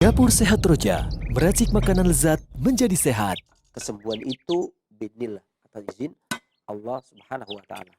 Dapur Sehat Roja, meracik makanan lezat menjadi sehat. Kesembuhan itu biidznillah atas izin Allah Subhanahu wa taala.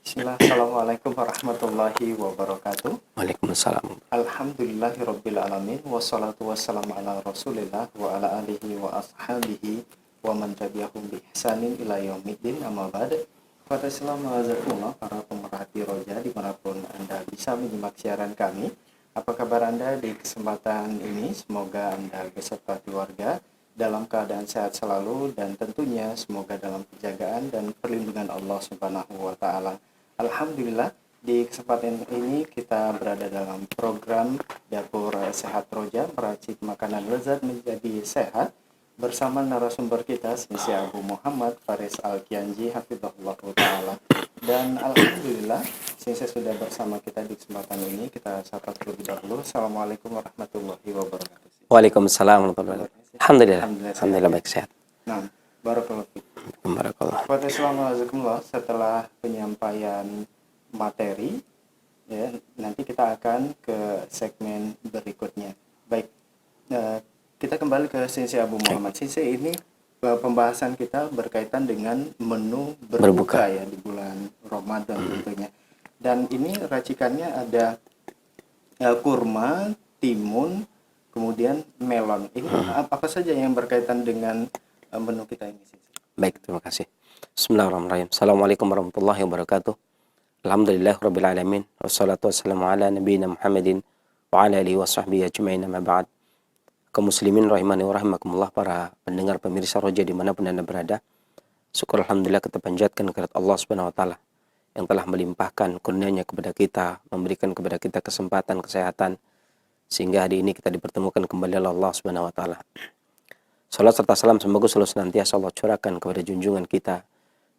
Bismillah, Assalamualaikum warahmatullahi wabarakatuh. Waalaikumsalam. Alhamdulillahirabbil alamin wassalatu wassalamu ala Rasulillah wa ala alihi wa ashabihi wa man tabi'ahum bi ihsanin ila yaumiddin, amma ba'd. Assalamualaikum para pemerhati Roja dimanapun Anda bisa menyimak siaran kami. Apa kabar Anda di kesempatan ini? Semoga Anda beserta keluarga dalam keadaan sehat selalu dan tentunya semoga dalam penjagaan dan perlindungan Allah Subhanahu wa taala. Alhamdulillah, di kesempatan ini kita berada dalam program Dapur Sehat Roja, meracik makanan lezat menjadi sehat, bersama narasumber kita, Sisi Abu Muhammad Faris Al-Kianji, hafizahullah ta'ala. Dan Alhamdulillah, Sisi sudah bersama kita di kesempatan ini. Kita sapa terlebih dahulu. Assalamualaikum warahmatullahi wabarakatuh. Waalaikumsalam warahmatullahi wabarakatuh. Alhamdulillah. Alhamdulillah, Alhamdulillah baik sehat. Nah, barakallahu fiik. Barakallah. Assalamualaikum. Setelah penyampaian materi, ya, nanti kita akan ke segmen berikutnya. Baik, kita kembali ke Sisi Abu Muhammad. Sisi, ini pembahasan kita berkaitan dengan menu berbuka ya di bulan Ramadan tentunya. Dan ini racikannya ada kurma, timun, kemudian melon. Ini apa saja yang berkaitan dengan menu kita ini, Sisi? Baik, terima kasih. Bismillahirrahmanirrahim. Assalamualaikum warahmatullahi wabarakatuh. Alhamdulillahirabbil alamin. Wassalatu wassalamu ala nabiyina Muhammadin wa ala alihi washabbihi ajmain, amma ba'd. Kaum muslimin rahimani wa rahimakumullah, para pendengar pemirsa Roja dimanapun Anda berada. Syukur alhamdulillah kita panjatkan kehadirat Allah Subhanahu wa taala yang telah melimpahkan kurnia-Nya kepada kita, memberikan kepada kita kesempatan, kesehatan, sehingga hari ini kita dipertemukan kembali oleh Allah Subhanahu wa taala. Salat serta salam semoga selalu senantiasa Allah curahkan kepada junjungan kita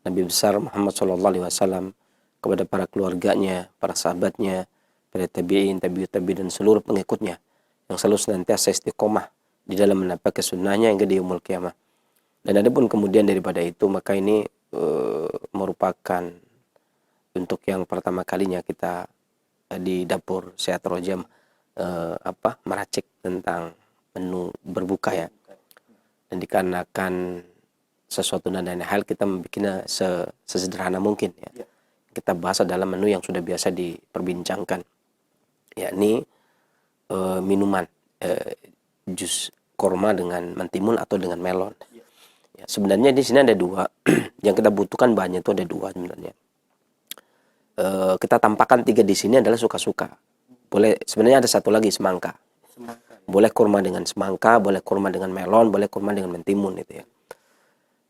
Nabi besar Muhammad SAW, kepada para keluarganya, para sahabatnya, para tabi'in, tabi'ut tabi'in, dan seluruh pengikutnya yang selalu senantiasa istiqomah di dalam menapakan sunnahnya hingga di yaumul qiyamah. Dan adapun kemudian daripada itu, maka ini merupakan untuk yang pertama kalinya kita di Dapur Sehat Roja meracik tentang menu berbuka ya. Dan dikarenakan sesuatu dan lain hal, kita membuatnya sesederhana mungkin ya. Kita bahas adalah menu yang sudah biasa diperbincangkan, yakni minuman jus kurma dengan mentimun atau dengan melon. Ya, sebenarnya di sini ada dua yang kita butuhkan, bahannya itu ada dua sebenarnya. Kita tampakkan tiga di sini adalah suka-suka. Boleh, sebenarnya ada satu lagi, semangka. Boleh kurma dengan semangka, boleh kurma dengan melon, boleh kurma dengan mentimun itu ya.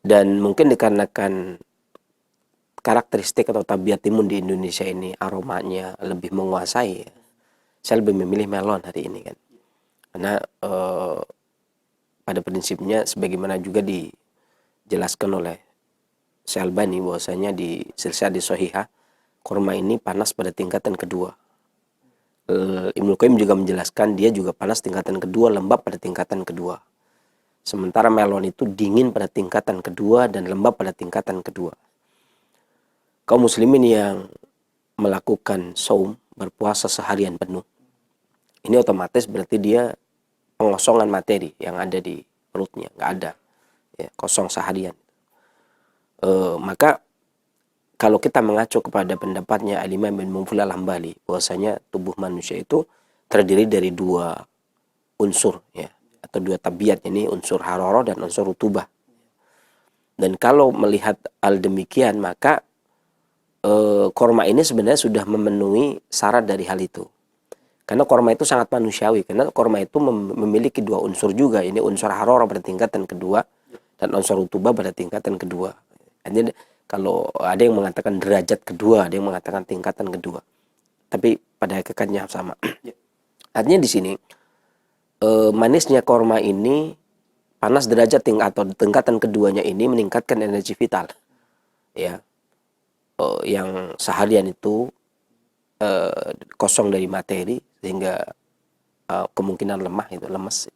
Dan mungkin dikarenakan karakteristik atau tabiat timun di Indonesia ini aromanya lebih menguasai ya, saya lebih memilih melon hari ini kan. Karena pada prinsipnya sebagaimana juga dijelaskan oleh Syekh Albani bahwasanya di Silsilah Shahihah, kurma ini panas pada tingkatan kedua. Ibnu Qayyim juga menjelaskan dia juga panas tingkatan kedua, lembab pada tingkatan kedua. Sementara melon itu dingin pada tingkatan kedua dan lembab pada tingkatan kedua. Kaum muslimin yang melakukan saum, berpuasa seharian penuh, ini otomatis berarti dia pengosongan materi yang ada di perutnya, nggak ada ya, kosong seharian. Maka kalau kita mengacu kepada pendapatnya Al-Imam Ibn Muflih Al-Hambali, bahwasanya tubuh manusia itu terdiri dari dua unsur ya, atau dua tabiat, ini unsur hararah dan unsur rutubah. Dan kalau melihat hal demikian, maka kurma ini sebenarnya sudah memenuhi syarat dari hal itu. Karena kurma itu sangat manusiawi, karena kurma itu memiliki dua unsur juga, ini unsur hararah pada tingkatan kedua dan unsur rutubah pada tingkatan kedua. Artinya kalau ada yang mengatakan derajat kedua, ada yang mengatakan tingkatan kedua, tapi pada hakikatnya sama. Artinya di sini manisnya kurma ini, panas derajat atau tingkatan keduanya ini meningkatkan energi vital ya, yang seharian itu kosong dari materi, sehingga kemungkinan lemas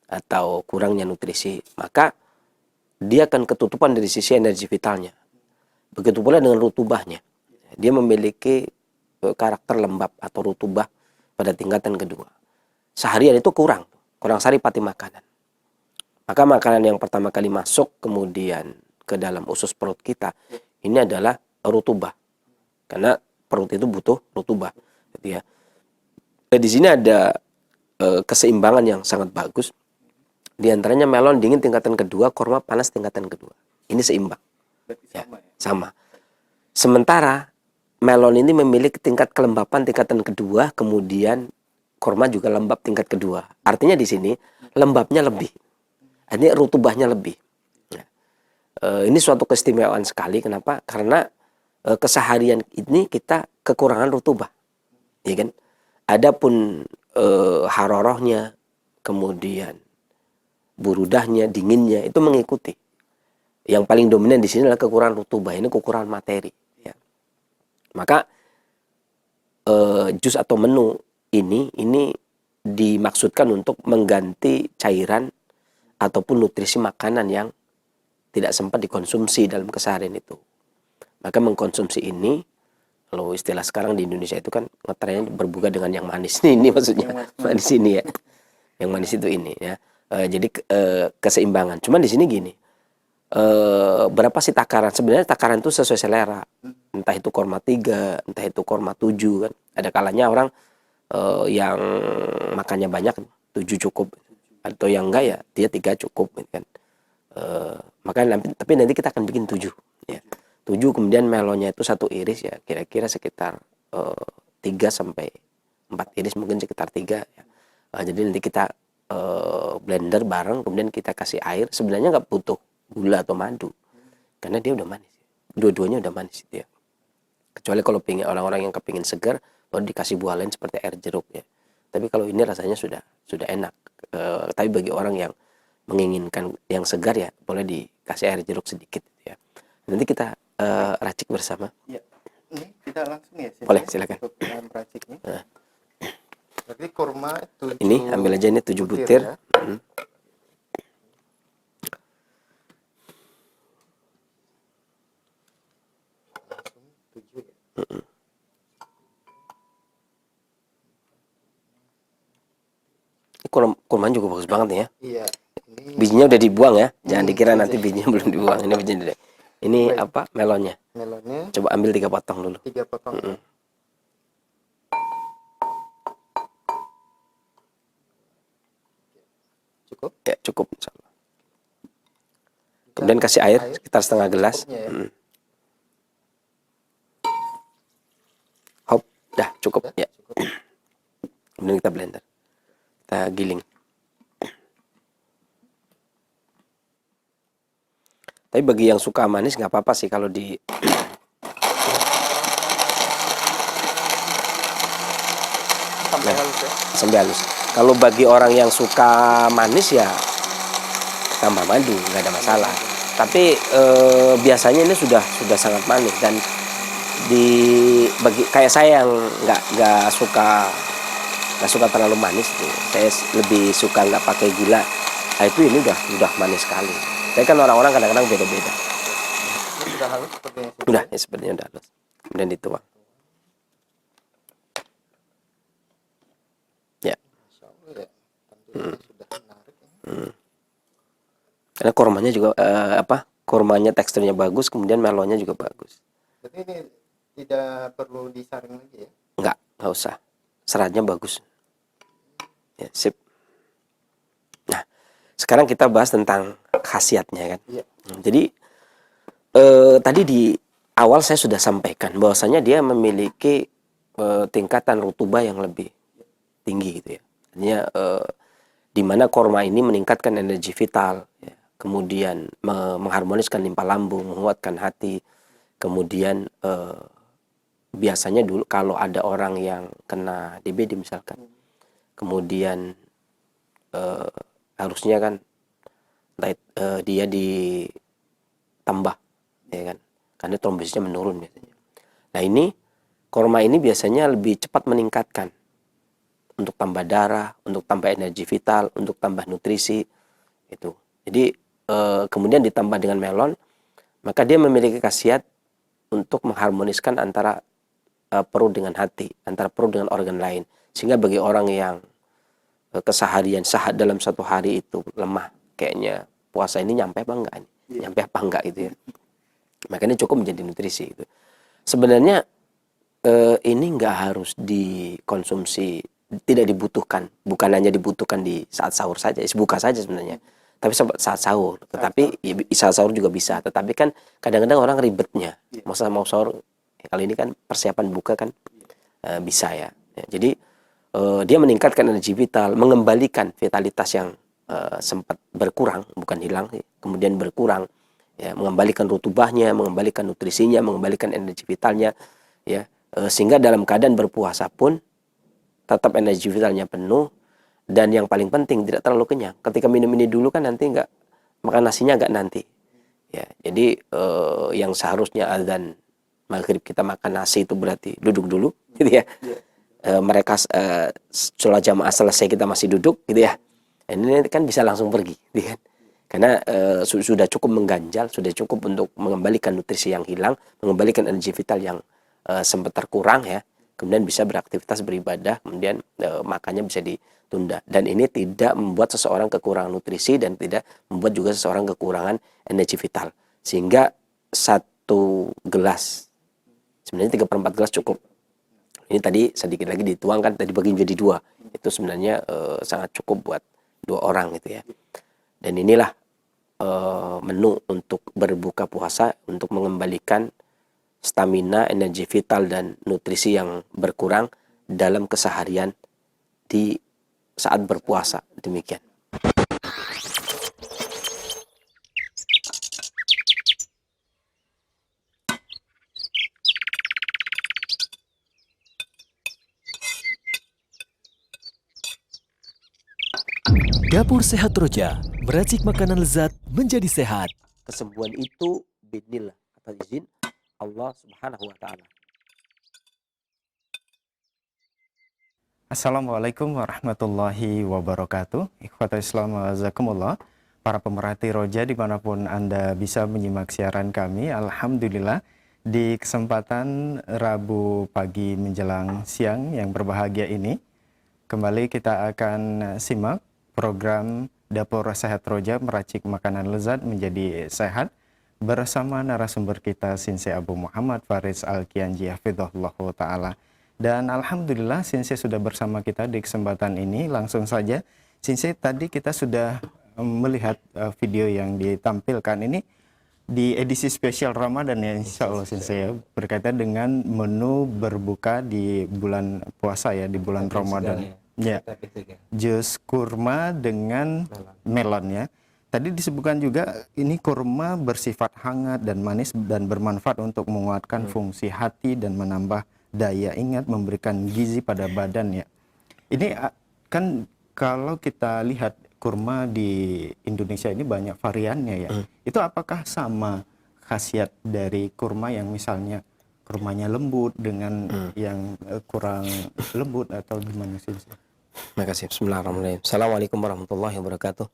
atau kurangnya nutrisi, maka dia akan ketutupan dari sisi energi vitalnya. Begitu pula dengan rutubahnya, dia memiliki karakter lembab atau rutubah pada tingkatan kedua. Seharian itu kurang saripati makanan. Maka makanan yang pertama kali masuk kemudian ke dalam usus perut kita ini adalah rutubah. Karena perut itu butuh rutubah, gitu ya. Di sini ada keseimbangan yang sangat bagus. Di antaranya melon dingin tingkatan kedua, kurma panas tingkatan kedua. Ini seimbang. Ya, sama. Sementara melon ini memiliki tingkat kelembapan tingkatan kedua, kemudian kurma juga lembab tingkat kedua. Artinya di sini lembabnya lebih. Artinya rutubahnya lebih. Nah, ini suatu keistimewaan sekali. Kenapa? Karena keseharian ini kita kekurangan rutubah, ya kan? Adapun harorohnya, kemudian burudahnya, dinginnya itu mengikuti. Yang paling dominan di sini adalah kekurangan rutubah. Ini kekurangan materi. Ya. Maka jus atau menu ini dimaksudkan untuk mengganti cairan ataupun nutrisi makanan yang tidak sempat dikonsumsi dalam keseharian itu. Maka mengkonsumsi ini, kalau istilah sekarang di Indonesia itu kan ngetrennya berbuka dengan yang manis. Ini maksudnya manis ini ya. Yang manis itu ini ya. Jadi keseimbangan. Cuman di sini gini, berapa sih takaran? Sebenarnya takaran itu sesuai selera. Entah itu kurma 3, entah itu kurma 7 kan. Ada kalanya orang yang makannya banyak 7 cukup, atau yang enggak ya dia 3 cukup kan. Makanya tapi nanti kita akan bikin 7 ya. 7 kemudian melonnya itu 1 iris ya, kira-kira sekitar 3 sampai 4 iris, mungkin sekitar 3 ya. Jadi nanti kita blender bareng, kemudian kita kasih air. Sebenarnya nggak butuh gula atau madu karena dia udah manis. Dua-duanya udah manis gitu ya. Kecuali kalau pingin orang-orang yang kepingin segar baru dikasih buah lain seperti air jeruk ya. Tapi kalau ini rasanya sudah enak. Tapi bagi orang yang menginginkan yang segar ya boleh dikasih air jeruk sedikit ya. Nanti kita racik bersama. Ya. Ini kita langsung ya. Boleh, silakan. Untuk raciknya. Berarti kurma 7 ini ambil aja ini 7 butir. Ya. Langsung 7 ya. Kurma juga bagus banget nih ya. Iya. Ini Bijinya udah dibuang ya. Jangan dikira nanti bijinya belum dibuang. Ini bijinya udah. Ini apa? Melonnya. melonnya Coba ambil 3 potong dulu. 3 potong. Ya. Cukup. Ya, cukup insyaallah. Kemudian kasih air sekitar setengah gelas. Ya. Hop, dah cukup ya. Cukup. Kemudian kita blender. Kita giling. Tapi bagi yang suka manis nggak apa-apa sih kalau di Sampai halus ya. sampai halus. Kalau bagi orang yang suka manis ya tambah madu, nggak ada masalah. Tapi biasanya ini sudah sangat manis, dan bagi kayak saya yang nggak suka terlalu manis tuh. Saya lebih suka nggak pakai gula. Nah, itu ini udah manis sekali. Tapi kan orang-orang kadang-kadang beda-beda. Ini sudah halus seperti yang Udah, ya sepertinya udah halus. Kemudian dituang. Ya. Masya Allah ya. Tampilannya sudah menarik ya. Karena kurmanya juga kurmanya teksturnya bagus, kemudian melonnya juga bagus. Berarti ini tidak perlu disaring lagi ya. Nggak usah. Seratnya bagus. Ya, sip. Nah, sekarang kita bahas tentang khasiatnya kan. Iya. Jadi tadi di awal saya sudah sampaikan bahwasanya dia memiliki tingkatan rutubah yang lebih tinggi gitu ya. Artinya di mana kurma ini meningkatkan energi vital, ya. Kemudian mengharmoniskan limpa lambung, menguatkan hati. Kemudian biasanya dulu kalau ada orang yang kena DBD misalkan, kemudian harusnya kan dia ditambah, ya kan, karena trombosisnya menurun biasanya. Nah ini kurma ini biasanya lebih cepat meningkatkan untuk tambah darah, untuk tambah energi vital, untuk tambah nutrisi itu. Jadi kemudian ditambah dengan melon, maka dia memiliki khasiat untuk mengharmoniskan antara perut dengan hati, antara perut dengan organ lain, Sehingga bagi orang yang keseharian sahat dalam satu hari itu lemah, kayaknya puasa ini nyampe apa enggak ini? Nyampe apa enggak gitu ya. Makanya cukup menjadi nutrisi itu. Sebenarnya ini enggak harus dikonsumsi, tidak dibutuhkan, bukan hanya dibutuhkan di saat sahur saja, buka saja sebenarnya. Tapi saat sahur, tetapi ya, saat sahur juga bisa. Tetapi kan kadang-kadang orang ribetnya, masa mau sahur, kali ini kan persiapan buka kan bisa ya. Jadi dia meningkatkan energi vital, mengembalikan vitalitas yang sempat berkurang, bukan hilang, kemudian berkurang, ya, mengembalikan rutubahnya, mengembalikan nutrisinya, mengembalikan energi vitalnya, ya, sehingga dalam keadaan berpuasa pun tetap energi vitalnya penuh, dan yang paling penting tidak terlalu kenyang. Ketika minum ini dulu kan nanti enggak, makan nasinya agak nanti, ya. Jadi yang seharusnya azan maghrib kita makan nasi itu berarti duduk dulu, gitu ya. Mereka sholat jamaah selesai kita masih duduk, gitu ya. Ini kan bisa langsung pergi, gitu kan. Karena sudah cukup mengganjal, sudah cukup untuk mengembalikan nutrisi yang hilang, mengembalikan energi vital yang sempat terkurang, ya. Kemudian bisa beraktivitas beribadah, kemudian makannya bisa ditunda. Dan ini tidak membuat seseorang kekurangan nutrisi dan tidak membuat juga seseorang kekurangan energi vital. Sehingga satu gelas, sebenarnya 3/4 gelas cukup. Ini tadi sedikit lagi dituangkan, tadi bagi menjadi 2. Itu sebenarnya sangat cukup buat 2 orang gitu ya. Dan inilah menu untuk berbuka puasa untuk mengembalikan stamina, energi vital dan nutrisi yang berkurang dalam keseharian di saat berpuasa. Demikian. Dapur Sehat Roja, meracik makanan lezat menjadi sehat. Kesembuhan itu biidznillah, atas izin Allah Subhanahu wa taala. Assalamualaikum warahmatullahi wabarakatuh. Ikhwatul Islam wa jazakumullah. Para pemerhati Roja dimanapun Anda bisa menyimak siaran kami, alhamdulillah di kesempatan Rabu pagi menjelang siang yang berbahagia ini, kembali kita akan simak program Dapur Sehat Roja, meracik makanan lezat menjadi sehat, bersama narasumber kita Sinse Abu Muhammad Faris Al-Kianji hafizahullahu ta'ala. Dan alhamdulillah Sinse sudah bersama kita di kesempatan ini. Langsung saja Sinse, tadi kita sudah melihat video yang ditampilkan ini di edisi spesial Ramadan ya, insya Allah Sinse ya, berkaitan dengan menu berbuka di bulan puasa ya, di bulan Ramadan ya. Jus kurma dengan melon ya. Tadi disebutkan juga ini kurma bersifat hangat dan manis dan bermanfaat untuk menguatkan fungsi hati dan menambah daya ingat, memberikan gizi pada badan ya. Ini kan kalau kita lihat kurma di Indonesia ini banyak variannya ya. Itu apakah sama khasiat dari kurma yang misalnya kurmanya lembut dengan yang kurang lembut atau gimana sih? Terima kasih. Bismillahirrahmanirrahim. Assalamualaikum warahmatullahi wabarakatuh.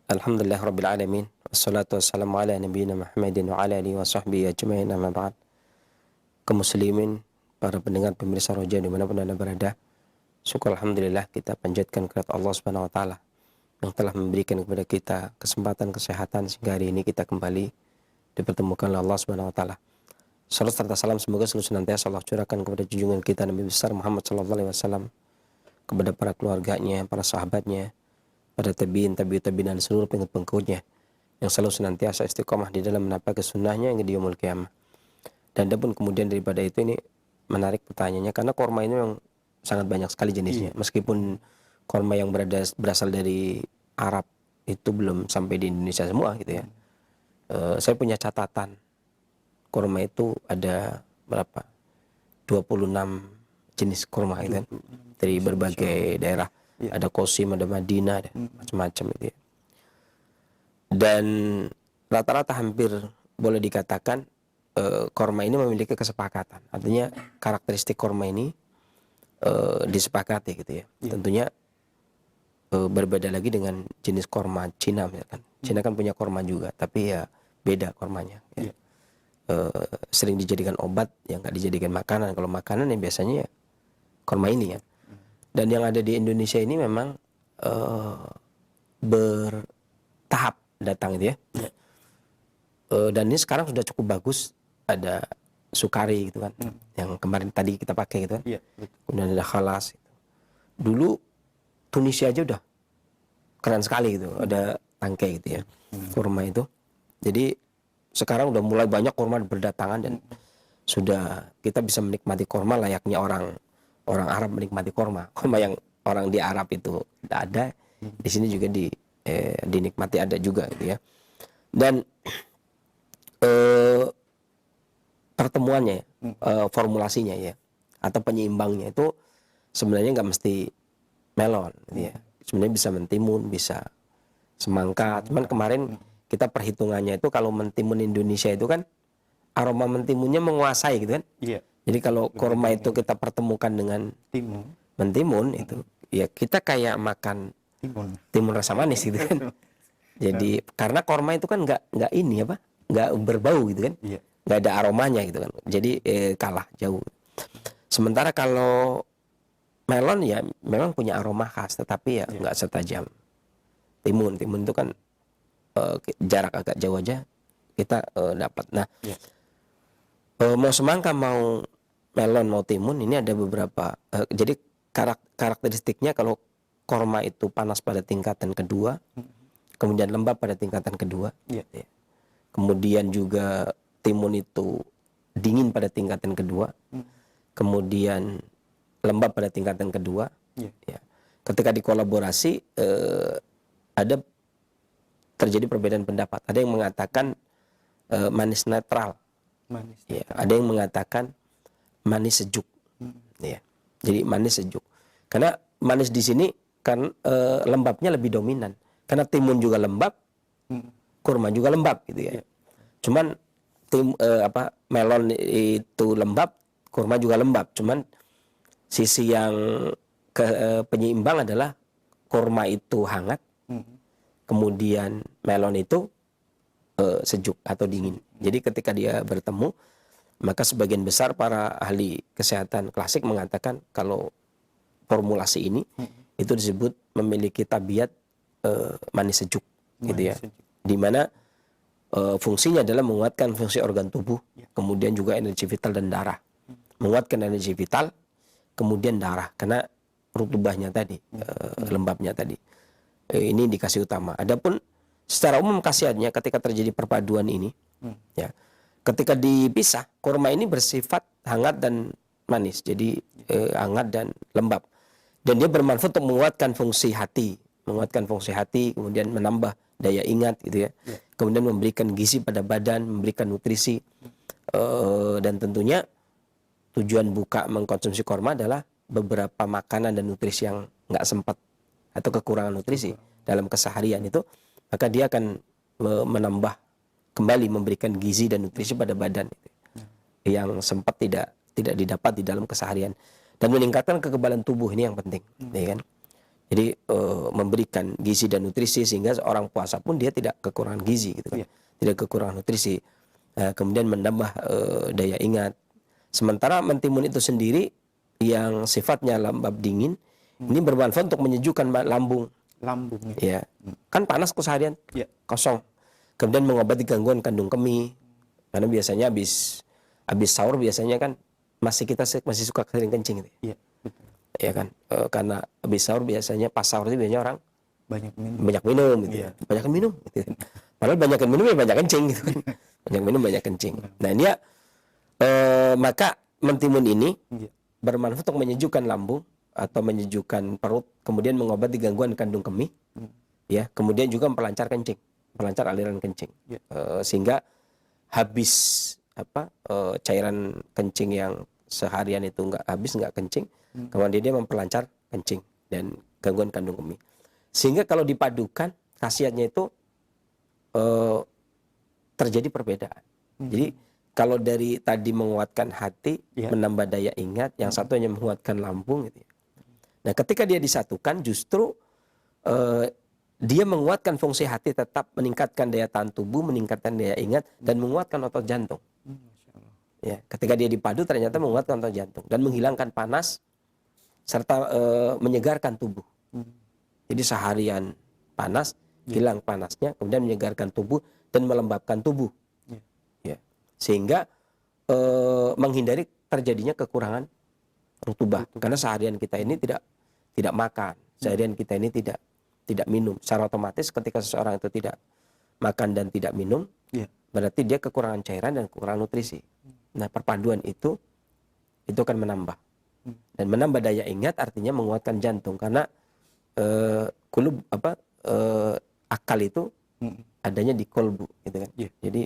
Alhamdulillah rabbil alamin. Wassalatu wassalamu ala nabiyina Muhammadin wa ala alihi wa sahbihi ajma'in, amma ba'd. Kaum muslimin, para pendengar pemirsa Roja dimanapun Anda berada, syukur alhamdulillah kita panjatkan kepada Allah Subhanahu wa taala yang telah memberikan kepada kita kesempatan kesehatan sehingga hari ini kita kembali dipertemukan oleh Allah Subhanahu wa taala. Salam serta salam semoga selalu senantiasa Allah curahkan kepada junjungan kita Nabi besar Muhammad sallallahu alaihi wasallam, kepada para keluarganya, para sahabatnya, pada tabi'in, tabi'in dan seluruh pengikut-pengikutnya yang selalu senantiasa istiqomah di dalam menapaki sunnahnya hingga di yaumul qiyamah. Dan adapun kemudian daripada itu, ini menarik pertanyaannya karena kurma ini memang sangat banyak sekali jenisnya. Meskipun kurma yang berasal dari Arab itu belum sampai di Indonesia semua gitu ya. Saya punya catatan kurma itu ada berapa? 26 jenis kurma gitu kan, dari berbagai daerah. Ada Qasim, ada Madinah, ada macam-macam gitu ya. Dan rata-rata hampir boleh dikatakan kurma ini memiliki kesepakatan. Artinya karakteristik kurma ini disepakati gitu ya. Tentunya berbeda lagi dengan jenis kurma Cina misalkan. Cina kan punya kurma juga, tapi ya beda kurmanya ya. Sering dijadikan obat, yang nggak dijadikan makanan. Kalau makanan yang biasanya ya kurma ini ya. Dan yang ada di Indonesia ini memang bertahap datang gitu ya. Dan ini sekarang sudah cukup bagus, ada Sukari gitu kan, yang kemarin tadi kita pakai gitu kan. Iya, betul. Kemudian ada Khalas. Dulu Tunisia aja udah keren sekali gitu, ada tangkai gitu ya, kurma itu. Jadi sekarang udah mulai banyak kurma berdatangan dan sudah kita bisa menikmati kurma layaknya orang Arab menikmati kurma yang orang di Arab itu tidak ada, di sini juga dinikmati ada juga gitu ya. Dan pertemuannya, formulasinya ya, atau penyeimbangnya itu sebenarnya nggak mesti melon, gitu ya. Sebenarnya bisa mentimun, bisa semangka. Cuman kemarin kita perhitungannya itu kalau mentimun Indonesia itu kan aroma mentimunnya menguasai gitu kan. Iya. Jadi kalau kurma itu kita pertemukan dengan mentimun itu, ya kita kayak makan timun rasa manis gitu kan. Jadi karena kurma itu kan nggak ini apa, nggak berbau gitu kan. Iya. Nggak ada aromanya gitu kan, jadi kalah jauh. Sementara kalau melon ya memang punya aroma khas, tetapi ya nggak setajam timun. Timun itu kan jarak agak jauh aja kita dapat. Nah, mau semangka, mau melon, mau timun, ini ada beberapa. Jadi karakteristiknya kalau korma itu panas pada tingkatan kedua, kemudian lembab pada tingkatan kedua. Ya. Kemudian juga timun itu dingin pada tingkatan kedua, kemudian lembab pada tingkatan kedua. Ya. Ketika dikolaborasi ada terjadi perbedaan pendapat. Ada yang mengatakan manis netral, ya. Ada yang mengatakan manis sejuk. Ya. Jadi manis sejuk. Karena manis di sini kan lembabnya lebih dominan. Karena timun juga lembab, kurma juga lembab, gitu ya. Cuman melon itu lembab, kurma juga lembab. Cuman sisi yang penyeimbang adalah kurma itu hangat, kemudian melon itu sejuk atau dingin. Jadi ketika dia bertemu, maka sebagian besar para ahli kesehatan klasik mengatakan kalau formulasi ini itu disebut memiliki tabiat manis sejuk, gitu ya. Di mana fungsinya adalah menguatkan fungsi organ tubuh, kemudian juga energi vital dan darah. Menguatkan energi vital, kemudian darah, karena rutubahnya tadi, lembabnya tadi. Ini indikasi utama. Adapun secara umum khasiatnya ketika terjadi perpaduan ini, ya, ketika dipisah, kurma ini bersifat hangat dan manis, jadi hangat dan lembab, dan dia bermanfaat untuk menguatkan fungsi hati, kemudian menambah daya ingat, gitu ya. Kemudian memberikan gizi pada badan, memberikan nutrisi, dan tentunya tujuan buka mengkonsumsi kurma adalah beberapa makanan dan nutrisi yang nggak sempat atau kekurangan nutrisi dalam keseharian itu, maka dia akan menambah kembali, memberikan gizi dan nutrisi pada badan yang sempat tidak didapat di dalam keseharian, dan meningkatkan kekebalan tubuh. Ini yang penting, ya kan? Jadi memberikan gizi dan nutrisi sehingga seorang puasa pun dia tidak kekurangan gizi, gitu kan? Tidak kekurangan nutrisi. Kemudian menambah daya ingat. Sementara mentimun itu sendiri yang sifatnya lembab dingin, ini bermanfaat untuk menyejukkan lambung. Ya. Kan panas keseharian, kosong. Kemudian mengobati gangguan kandung kemih. Karena biasanya habis sahur biasanya kan masih suka sering kencing, gitu. Iya, betul. Ya kan, karena habis sahur biasanya, pas sahur itu biasanya orang banyak minum, gitu. Banyak minum, gitu. Padahal banyak minum ya banyak kencing, gitu kan. Banyak minum banyak kencing. Nah, ini ya, maka mentimun ini bermanfaat untuk menyejukkan lambung atau menyejukkan perut, kemudian mengobati gangguan kandung kemih, ya. Kemudian juga memperlancar kencing, melancar aliran kencing, sehingga habis cairan kencing yang seharian itu nggak kencing, kemudian dia memperlancar kencing dan gangguan kandung kemih. Sehingga kalau dipadukan, khasiatnya itu terjadi perbedaan. Jadi kalau dari tadi menguatkan hati, menambah daya ingat, yang satu hanya menguatkan lambung, gitu ya. Nah, ketika dia disatukan, justru dia menguatkan fungsi hati, tetap meningkatkan daya tahan tubuh, meningkatkan daya ingat, dan menguatkan otot jantung. Ya, ketika dia dipadu ternyata menguatkan otot jantung dan menghilangkan panas, serta menyegarkan tubuh. Jadi seharian panas, hilang panasnya, kemudian menyegarkan tubuh dan melembabkan tubuh. Ya. Sehingga menghindari terjadinya kekurangan rutubah. Karena seharian kita ini tidak makan, seharian kita ini tidak minum. Secara otomatis ketika seseorang itu tidak makan dan tidak minum, berarti dia kekurangan cairan dan kekurangan nutrisi. Nah, perpaduan itu akan menambah. Dan menambah daya ingat artinya menguatkan jantung, karena akal itu adanya di kolbu, gitu kan. Jadi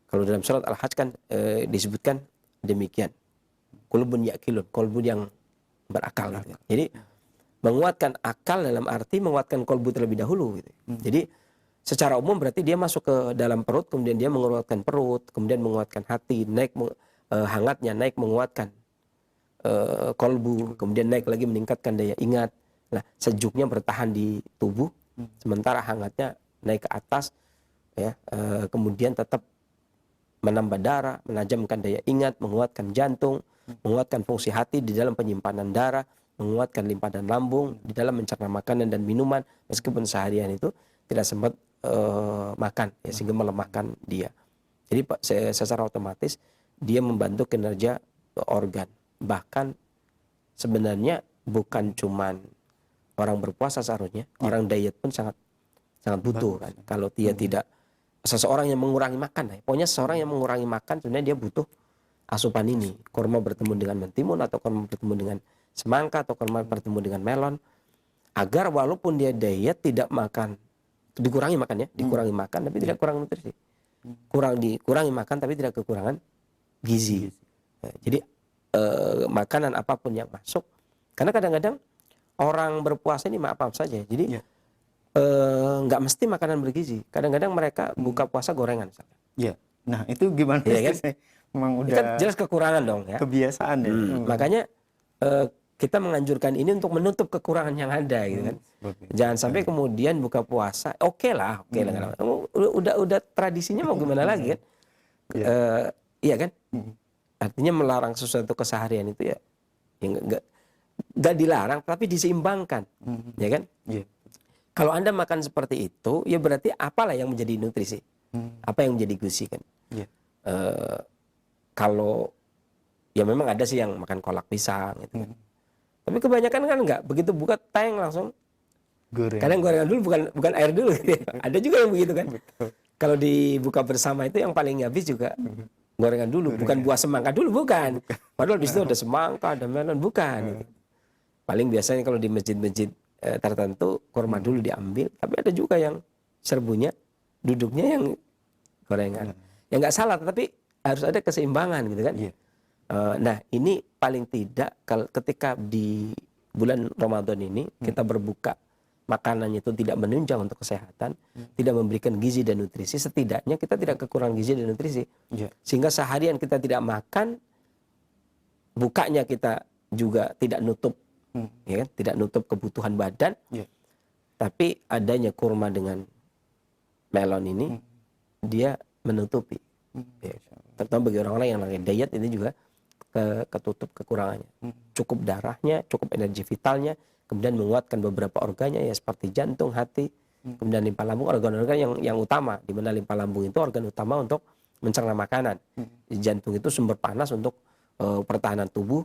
kalau dalam surat Al-Hajj kan disebutkan demikian. Qulubun ya'qilun, kolbu yang berakal, gitu kan. Jadi menguatkan akal dalam arti menguatkan kolbu terlebih dahulu, gitu. Jadi secara umum berarti dia masuk ke dalam perut, kemudian dia menguatkan perut, kemudian menguatkan hati, naik hangatnya, naik menguatkan kolbu, kemudian naik lagi meningkatkan daya ingat. Nah, sejuknya bertahan di tubuh, sementara hangatnya naik ke atas, ya, kemudian tetap menambah darah, menajamkan daya ingat, menguatkan jantung, menguatkan fungsi hati di dalam penyimpanan darah, menguatkan limpah dan lambung di dalam mencerna makanan dan minuman, meskipun seharian itu tidak sempat makan, ya, sehingga melemahkan dia. Jadi secara otomatis dia membantu kinerja organ. Bahkan sebenarnya bukan cuman orang berpuasa seharusnya, orang diet pun sangat butuh kan. Kalau dia tidak, seseorang yang mengurangi makan, pokoknya seseorang yang mengurangi makan sebenarnya dia butuh asupan ini. Kurma bertemu dengan mentimun, atau kurma bertemu dengan semangka, atau kurma bertemu dengan melon, agar walaupun dia diet tidak makan, dikurangi makan, ya, dikurangi makan tapi tidak kurang nutrisi. Dikurangi makan tapi tidak kekurangan gizi. Nah, jadi makanan apapun yang masuk, karena kadang-kadang orang berpuasa ini maaf saja, jadi nggak mesti makanan bergizi. Kadang-kadang mereka buka puasa gorengan. Nah, itu gimana? Iya kan? Memang Itu udah kan jelas kekurangan dong, ya. kebiasaan ya. Makanya kita menganjurkan ini untuk menutup kekurangan yang ada, gitu kan. Jangan sampai kemudian buka puasa, oke lah. Udah tradisinya mau gimana lagi kan? Iya kan? Artinya melarang sesuatu keseharian itu ya nggak dilarang, tapi diseimbangkan, ya kan? Kalau Anda makan seperti itu, ya berarti apalah yang menjadi nutrisi, apa yang menjadi gizi kan? Kalau ya memang ada sih yang makan kolak pisang, gitu kan. Tapi kebanyakan kan enggak, begitu buka tank langsung kadang gorengan dulu, bukan air dulu. Ada juga yang begitu kan. Kalau dibuka bersama itu yang paling habis juga gorengan dulu, bukan buah semangka dulu, bukan. Padahal di situ ada semangka, ada melon, bukan. Paling biasanya kalau di masjid-masjid tertentu kurma dulu diambil, tapi ada juga yang serbunya, duduknya yang gorengan. Ya nggak salah, tapi harus ada keseimbangan, gitu kan. Nah, ini paling tidak ketika di bulan Ramadan ini kita berbuka, makanannya itu tidak menunjang untuk kesehatan, tidak memberikan gizi dan nutrisi, setidaknya kita tidak kekurangan gizi dan nutrisi. Sehingga seharian kita tidak makan, bukanya kita juga tidak nutup, ya kan? Tidak nutup kebutuhan badan. Tapi adanya kurma dengan melon ini, dia menutupi. Terutama bagi orang-orang yang lagi diet, ini juga ketutup kekurangannya. Cukup darahnya, cukup energi vitalnya, kemudian menguatkan beberapa organnya, ya, seperti jantung, hati, kemudian limpa lambung, organ-organ yang utama, di mana limpa lambung itu organ utama untuk mencerna makanan. Jantung itu sumber panas untuk pertahanan tubuh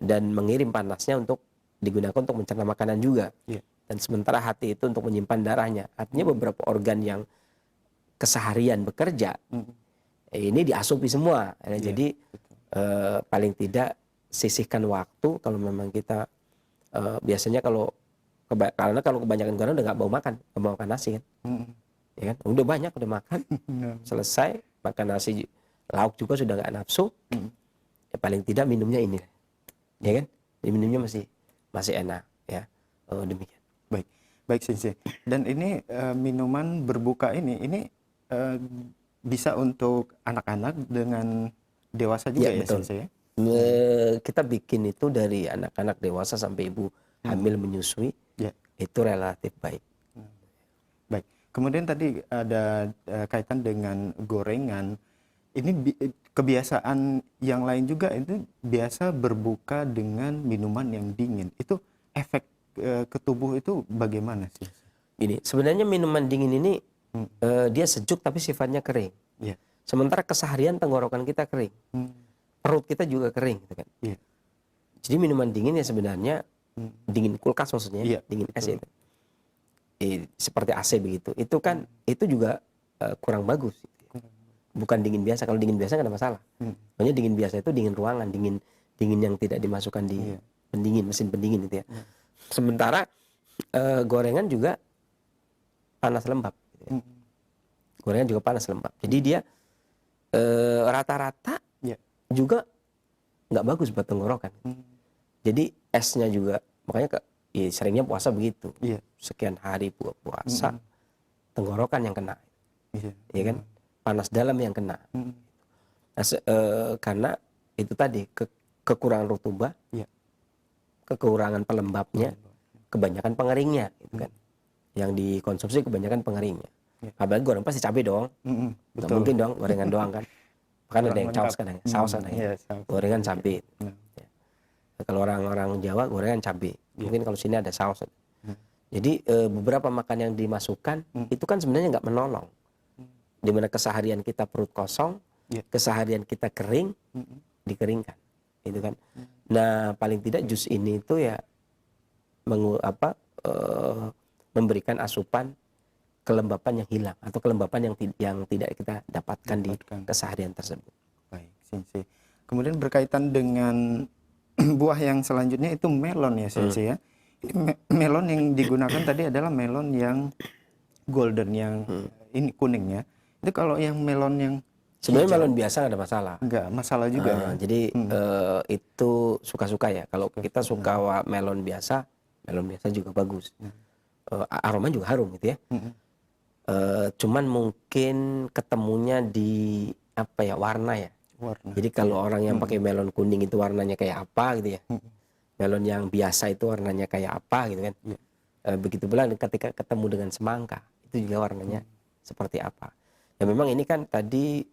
dan mengirim panasnya untuk digunakan untuk mencerna makanan juga. Dan sementara hati itu untuk menyimpan darahnya. Artinya beberapa organ yang keseharian bekerja ini diasupi semua. Jadi paling tidak sisihkan waktu kalau memang kita biasanya karena kalau kebanyakan gorengan udah nggak mau makan nasi kan, ya kan, udah banyak udah makan, selesai makan nasi, lauk juga sudah nggak nafsu, ya paling tidak minumnya ini, ya kan, minumnya masih enak, ya, demikian. Baik Sensei. Dan ini minuman berbuka ini bisa untuk anak-anak dengan dewasa juga, ya betul. Sensei? Kita bikin itu dari anak-anak, dewasa, sampai ibu hamil menyusui, itu relatif baik. Baik. Kemudian tadi ada kaitan dengan gorengan. Ini kebiasaan yang lain juga itu biasa berbuka dengan minuman yang dingin. Itu efek ke tubuh itu bagaimana sih? Ini sebenarnya minuman dingin ini dia sejuk tapi sifatnya kering. Iya. Sementara keseharian tenggorokan kita kering, perut kita juga kering, gitu kan. Iya. Jadi minuman dingin ya sebenarnya dingin kulkas maksudnya, Iya, dingin es betul. itu, seperti AC begitu. Itu kan itu juga kurang bagus. Bukan dingin biasa. Kalau dingin biasa nggak ada masalah. Makanya dingin biasa itu dingin ruangan, dingin yang tidak dimasukkan di Iya. pendingin, mesin pendingin itu ya. Sementara gorengan juga panas lembab. Gitu ya. Gorengan juga panas lembab. Jadi dia rata-rata Iya. juga nggak bagus buat tenggorokan. Jadi esnya juga makanya ya seringnya puasa begitu. Iya. Sekian hari puasa tenggorokan yang kena, Iya. ya kan? Panas dalam yang kena. Nah, karena itu tadi kekurangan rutubah, Iya. kekurangan pelembabnya, kebanyakan pengeringnya, gitu kan? Yang dikonsumsi kebanyakan pengeringnya. Apalagi goreng pasti cabai dong. Nggak Betul. mungkin dong gorengan doang kan. Bahkan ada yang Kurang saus lengkap. kadang, saus kadang. Iya, saus. Gorengan cabai. Nah. Ya. Kalau orang-orang Jawa gorengan cabai. Mungkin kalau sini ada saus. Jadi beberapa makan yang dimasukkan itu kan sebenarnya nggak menolong. Dimana keseharian kita perut kosong, keseharian kita kering, dikeringkan, gitu kan. Nah paling tidak jus ini itu ya memberikan asupan kelembapan yang hilang atau kelembapan yang tidak kita dapatkan di keseharian tersebut. Baik, Sensei. Kemudian berkaitan dengan buah yang selanjutnya itu melon ya, Sensei ya. Melon yang digunakan tadi adalah melon yang golden, yang ini kuningnya. Itu kalau yang melon yang Sebenarnya hijau, melon biasa nggak ada masalah. nggak masalah juga ya. Jadi itu suka-suka ya. Kalau kita suka melon biasa juga bagus. Aroma juga harum gitu ya. Cuman mungkin ketemunya di apa ya, warna ya. Warna. Jadi kalau orang yang pakai melon kuning itu warnanya kayak apa gitu ya. Melon yang biasa itu warnanya kayak apa gitu kan. Begitu pula ketika ketemu dengan semangka, itu juga warnanya seperti apa. Ya memang ini kan tadi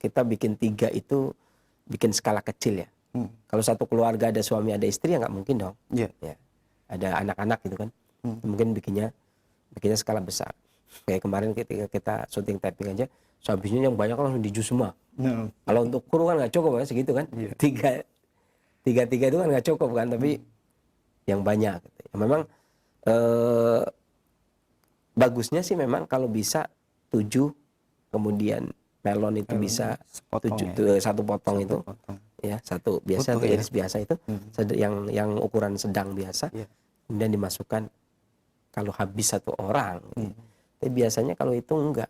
kita bikin 3 itu bikin skala kecil ya. Kalau satu keluarga ada suami ada istri ya nggak mungkin dong. Iya. Ya. Ada anak-anak gitu kan. Mungkin bikinnya skala besar. Kayak kemarin ketika kita syuting taping aja, habisnya yang banyak langsung di jus semua. Nah, Kalau untuk kru kan nggak cukup kan segitu kan. Tiga itu kan nggak cukup kan, tapi yang banyak. Gitu. Ya, memang bagusnya sih memang kalau bisa 7, kemudian melon itu bisa sepotong 7, satu potong itu. potong. Ya, satu biasa Utuh atau ya? iris biasa itu, yang ukuran sedang biasa, Iya. kemudian dimasukkan kalau habis 1 orang. Tapi biasanya kalau itu enggak,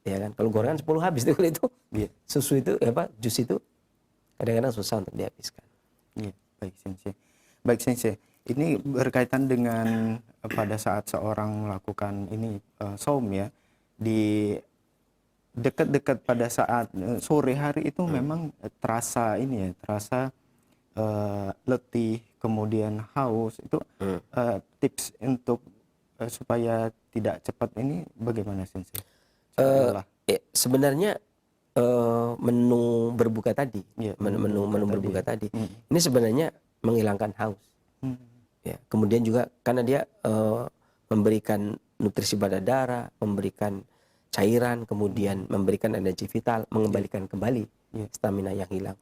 ya kan? Kalau gorengan 10 habis tuh kalau itu. Iya. Susu itu jus itu kadang-kadang susah untuk dihabiskan. Iya, baik Sensei. Baik Sensei, ini berkaitan dengan pada saat seorang melakukan ini saum ya, di dekat-dekat pada saat sore hari itu memang terasa ini ya, terasa letih, kemudian haus. Itu tips untuk supaya tidak cepat ini bagaimana Sensei? Sebenarnya menu berbuka tadi, Iya, menu berbuka tadi, ini sebenarnya menghilangkan haus. Ya, kemudian juga karena dia memberikan nutrisi pada darah, memberikan cairan, kemudian memberikan energi vital, mengembalikan kembali stamina yang hilang.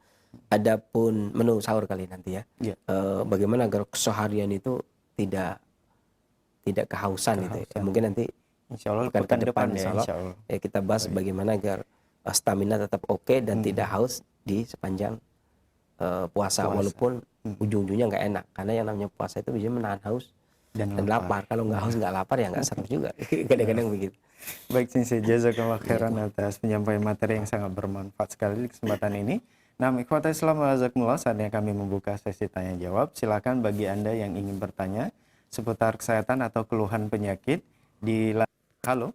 Adapun menu sahur kali nanti ya, bagaimana agar keseharian itu tidak kehausan gitu ya. Mungkin nanti Insya Allah pekan depan ya, insya insya Allah, Allah. ya kita bahas bagaimana agar stamina tetap oke dan tidak haus di sepanjang puasa. Walaupun ujung-ujungnya nggak enak, karena yang namanya puasa itu biasanya menahan haus dan lapar. Kalau nggak haus nggak lapar ya nggak seru juga. Kadang-kadang begitu. Baik Sensei, jazakallah khairan atas penyampaian materi yang sangat bermanfaat sekali di kesempatan ini. Nah, ikhwatal Islam wa jazakumullah, saatnya kami membuka sesi tanya jawab. Silakan bagi Anda yang ingin bertanya seputar kesehatan atau keluhan penyakit di halo.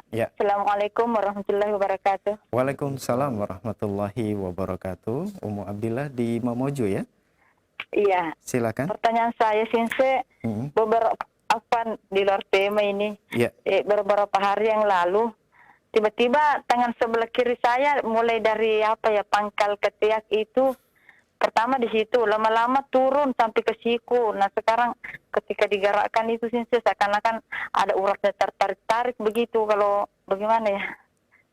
Ya. Assalamualaikum warahmatullahi wabarakatuh. Waalaikumsalam warahmatullahi wabarakatuh. Umu Abdillah di Mamojo ya. Iya. Silakan. Pertanyaan saya Sensei, beberapa di luar tema ini. Ya. Beberapa hari yang lalu tiba-tiba tangan sebelah kiri saya mulai dari pangkal ketiak itu pertama di situ, lama-lama turun sampai ke siku. Nah sekarang ketika digerakkan itu sensei seakan-akan ada uratnya tertarik-tarik begitu. Kalau bagaimana ya?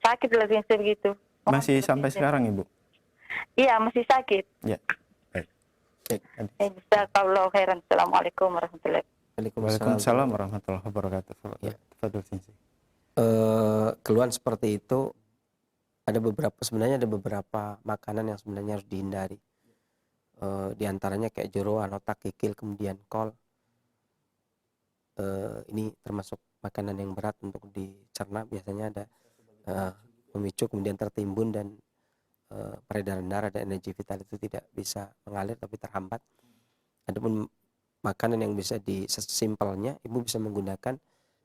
Sakit lah sensei begitu. Masih sampai sekarang Ibu? Iya masih sakit. Ya. Baik. Jazakallahu khairan. Assalamualaikum warahmatullahi wabarakatuh. Waalaikumsalam warahmatullahi wabarakatuh. Ya. Fadhil Sensei. Keluhan seperti itu sebenarnya ada beberapa makanan yang sebenarnya harus dihindari. Di antaranya kayak jeroan, otak, kikil, kemudian kol. Ini termasuk makanan yang berat untuk dicerna. Biasanya ada memicu kemudian tertimbun dan peredaran darah dan energi vital itu tidak bisa mengalir tapi terhambat. Adapun makanan yang bisa sesimpelnya, ibu bisa menggunakan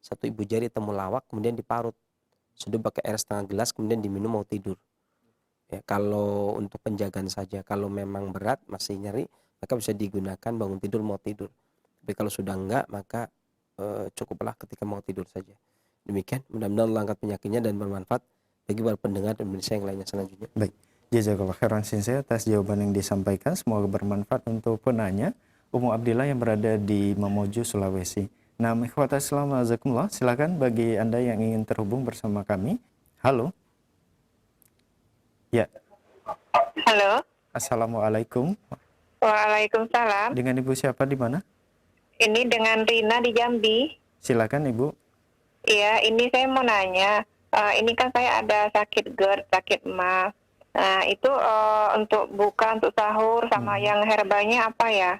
1 ibu jari temulawak kemudian diparut, seduh pakai air setengah gelas kemudian diminum mau tidur. Ya, kalau untuk penjagaan saja, kalau memang berat masih nyeri maka bisa digunakan bangun tidur mau tidur. Tapi kalau sudah enggak maka cukuplah ketika mau tidur saja. Demikian, mudah-mudahan Allah angkat penyakitnya dan bermanfaat bagi para pendengar Indonesia yang lainnya selanjutnya. Baik, jazakallah khairan Sensei atas jawaban yang disampaikan. Semoga bermanfaat untuk penanya Umu Abdillah yang berada di Mamuju, Sulawesi. Nah, ikhwatal Islam azakumullah, silakan bagi Anda yang ingin terhubung bersama kami. Halo. Ya. Halo. Assalamualaikum. Waalaikumsalam. Dengan Ibu siapa di mana? Ini dengan Rina di Jambi. Silakan Ibu. Iya, ini saya mau nanya. Ini kan saya ada sakit GERD, sakit MAS. Nah, itu untuk buka, untuk sahur, sama yang herbalnya apa ya?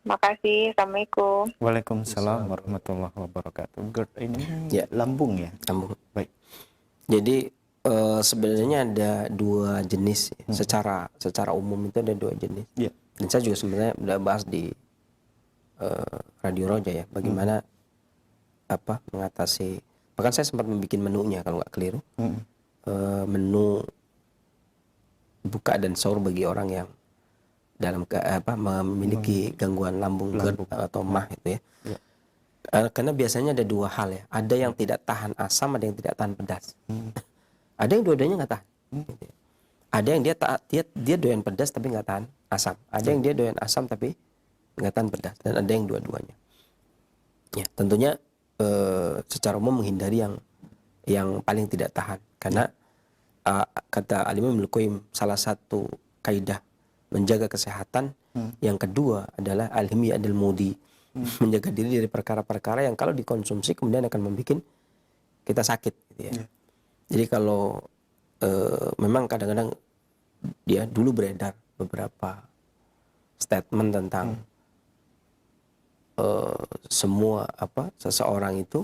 Makasih. Assalamualaikum. Waalaikumsalam warahmatullahi wabarakatuh. GERD ini Ya. lambung ya? Lambung. Baik. Jadi sebenarnya ada 2 jenis ya. Secara umum itu ada 2 jenis. Ya. Dan saya juga sebenarnya udah bahas di Radio Roja ya, bagaimana mengatasi. Bahkan saya sempat membuat menunya kalau nggak keliru. Menu buka dan sahur bagi orang yang memiliki gangguan lambung GERD atau MAH itu ya. Karena biasanya ada 2 hal ya. Ada yang tidak tahan asam, ada yang tidak tahan pedas. Ada yang dua-duanya nggak tahan. Gitu ya. Ada yang dia doyan pedas tapi nggak tahan asam. Ada yang dia doyan asam tapi nggak tahan pedas. Dan ada yang dua-duanya. Ya, tentunya secara umum menghindari yang paling tidak tahan. Karena kata Al-Imam Ibnu Qayyim, salah satu kaidah menjaga kesehatan yang kedua adalah al-himi adil mudi, menjaga diri dari perkara-perkara yang kalau dikonsumsi kemudian akan membuat kita sakit gitu ya. Jadi kalau memang kadang-kadang dia dulu beredar beberapa statement tentang semua seseorang itu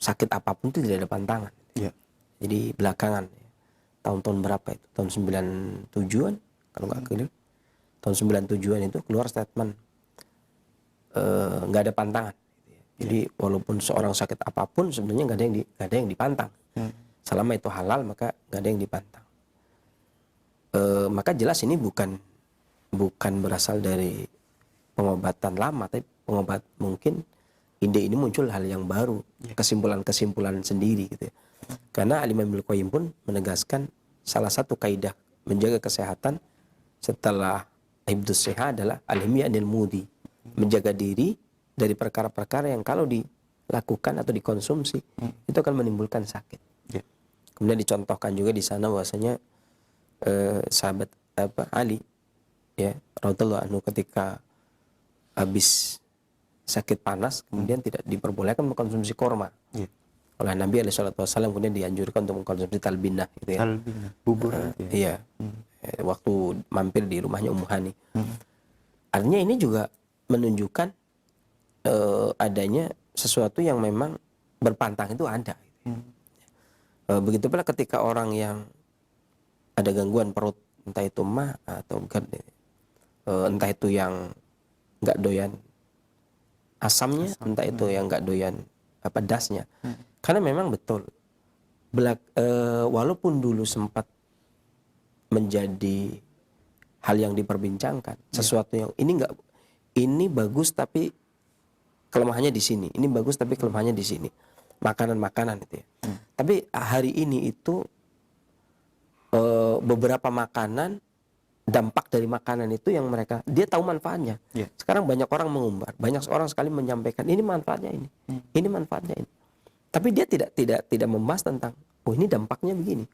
sakit apapun itu tidak ada pantangan. Jadi belakangan tahun-tahun berapa itu, tahun 97-an kalau nggak keliru, tahun 97-an itu keluar statement nggak ada pantangan. Jadi walaupun seorang sakit apapun sebenarnya nggak ada yang dipantang. Selama itu halal maka nggak ada yang dipantang. Maka jelas ini bukan berasal dari pengobatan lama, tapi pengobat mungkin ide ini muncul hal yang baru, kesimpulan-kesimpulan sendiri gitu ya. Karena Al-Imam Ibnu Qayyim pun menegaskan salah satu kaidah menjaga kesehatan setelah hifdzus shihah adalah al-himi anil mudi, menjaga diri dari perkara-perkara yang kalau dilakukan atau dikonsumsi itu akan menimbulkan sakit. Kemudian dicontohkan juga di sana bahwasanya sahabat Ali ya radhiyallahu anhu ketika habis sakit panas kemudian tidak diperbolehkan mengkonsumsi korma. Oleh Nabi SAW kemudian dianjurkan untuk mengkonsumsi talbinah gitu ya. Talbinah, bubur. Iya. Waktu mampir di rumahnya Ummu Hani. Artinya ini juga menunjukkan adanya sesuatu yang memang berpantang itu ada. Begitu pula ketika orang yang ada gangguan perut, entah itu MAH atau GERD, entah itu yang nggak doyan asamnya, entah itu yang nggak doyan pedasnya. Karena memang betul, walaupun dulu sempat menjadi hal yang diperbincangkan, sesuatu yang ini bagus tapi kelemahannya di sini, ini bagus tapi kelemahannya di sini, makanan-makanan itu ya. Tapi hari ini itu beberapa makanan, dampak dari makanan itu yang dia tahu manfaatnya. Sekarang banyak orang mengumbar, banyak orang sekali menyampaikan ini manfaatnya ini manfaatnya ini. Tapi dia tidak membahas tentang ini dampaknya begini.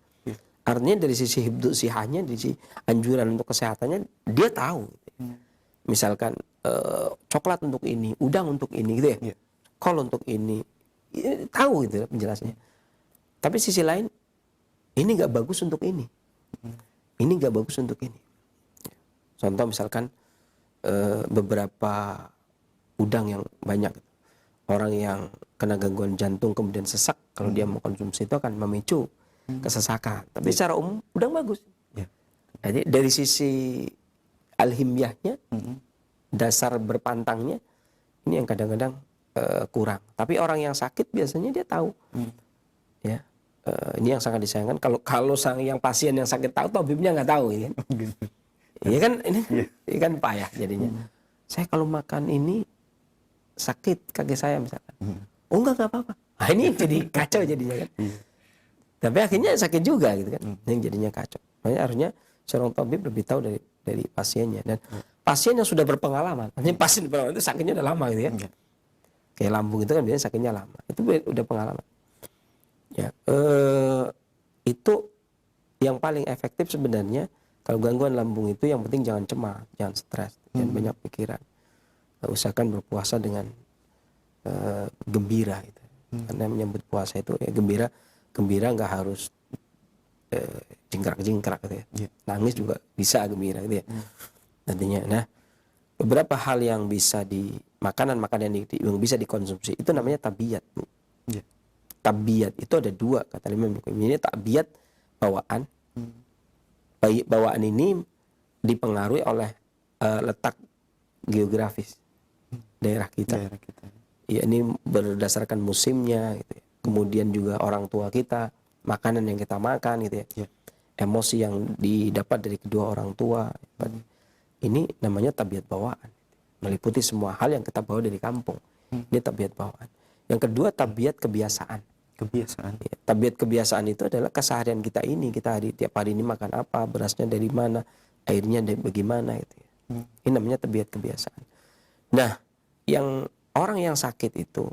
Artinya dari sisi hibdu sihahnya, dari sisi anjuran untuk kesehatannya dia tahu. Misalkan coklat untuk ini, udang untuk ini gitu ya. Kol untuk ini. Tahu gitu penjelasannya. Tapi sisi lain ini nggak bagus untuk ini. Ini nggak bagus untuk ini. Contoh misalkan beberapa udang yang banyak, orang yang kena gangguan jantung kemudian sesak, kalau dia mau konsumsi itu akan memicu kesesakan. Tapi secara umum udang bagus. Jadi dari sisi alhimyahnya, dasar berpantangnya, ini yang kadang-kadang kurang. Tapi orang yang sakit biasanya dia tahu. Ya, ini yang sangat disayangkan. Kalau yang pasien yang sakit tahu, tabibnya nggak tahu, ya. Iya kan, ini kan payah jadinya. Saya kalau makan ini sakit kaki saya misalkan. Oh enggak apa-apa. Nah, ini jadi kacau jadinya kan. Tapi akhirnya sakit juga gitu kan. Yang jadinya kacau. Makanya harusnya seorang tabib lebih tahu dari pasiennya, dan pasien yang sudah berpengalaman. Artinya pasien berpengalaman itu sakitnya udah lama gitu ya. Kayak lambung itu kan biasanya sakitnya lama. Itu udah pengalaman. Ya, itu yang paling efektif sebenarnya. Kalau gangguan lambung itu yang penting jangan cemas, jangan stres, jangan banyak pikiran. Usahakan berpuasa dengan gembira gitu. Karena menyambut puasa itu ya gembira nggak harus jingkrak gitu ya. Nangis juga bisa gembira gitu ya. Nantinya. Nah, beberapa hal yang bisa makanan-makanan yang bisa dikonsumsi itu namanya tabiat, Bu. Tabiat itu ada dua kata Imam Al-Qayyim. Ini tabiat bawaan. Bawaan ini dipengaruhi oleh letak geografis daerah kita. Ya, ini berdasarkan musimnya gitu ya. Kemudian juga orang tua kita, makanan yang kita makan gitu ya. Emosi yang didapat dari kedua orang tua. Ini namanya tabiat bawaan. Meliputi semua hal yang kita bawa dari kampung. Ini tabiat bawaan. Yang kedua tabiat kebiasaan. Ya, tabiat kebiasaan itu adalah keseharian kita ini. Kita tiap hari ini makan apa, berasnya dari mana, airnya dari bagaimana gitu ya. Ini namanya tabiat kebiasaan. Nah, orang yang sakit itu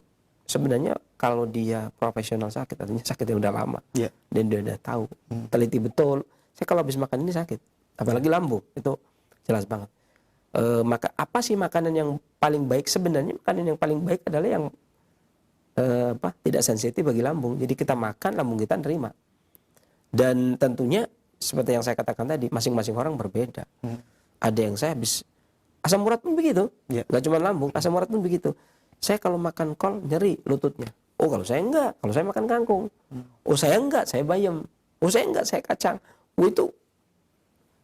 sebenarnya kalau dia profesional sakit, artinya sakitnya udah lama dan dia udah tahu, teliti betul. Saya kalau habis makan ini sakit, apalagi lambung, itu jelas banget. Maka apa sih makanan yang paling baik? Sebenarnya makanan yang paling baik adalah yang tidak sensitif bagi lambung. Jadi kita makan, lambung kita nerima. Dan tentunya seperti yang saya katakan tadi, masing-masing orang berbeda. Ada yang saya habis asam urat pun begitu, nggak cuma lambung, asam urat pun begitu. Saya kalau makan kol nyeri lututnya. Oh kalau saya enggak, kalau saya makan kangkung. Oh saya enggak, saya bayam. Oh saya enggak, saya kacang. Oh itu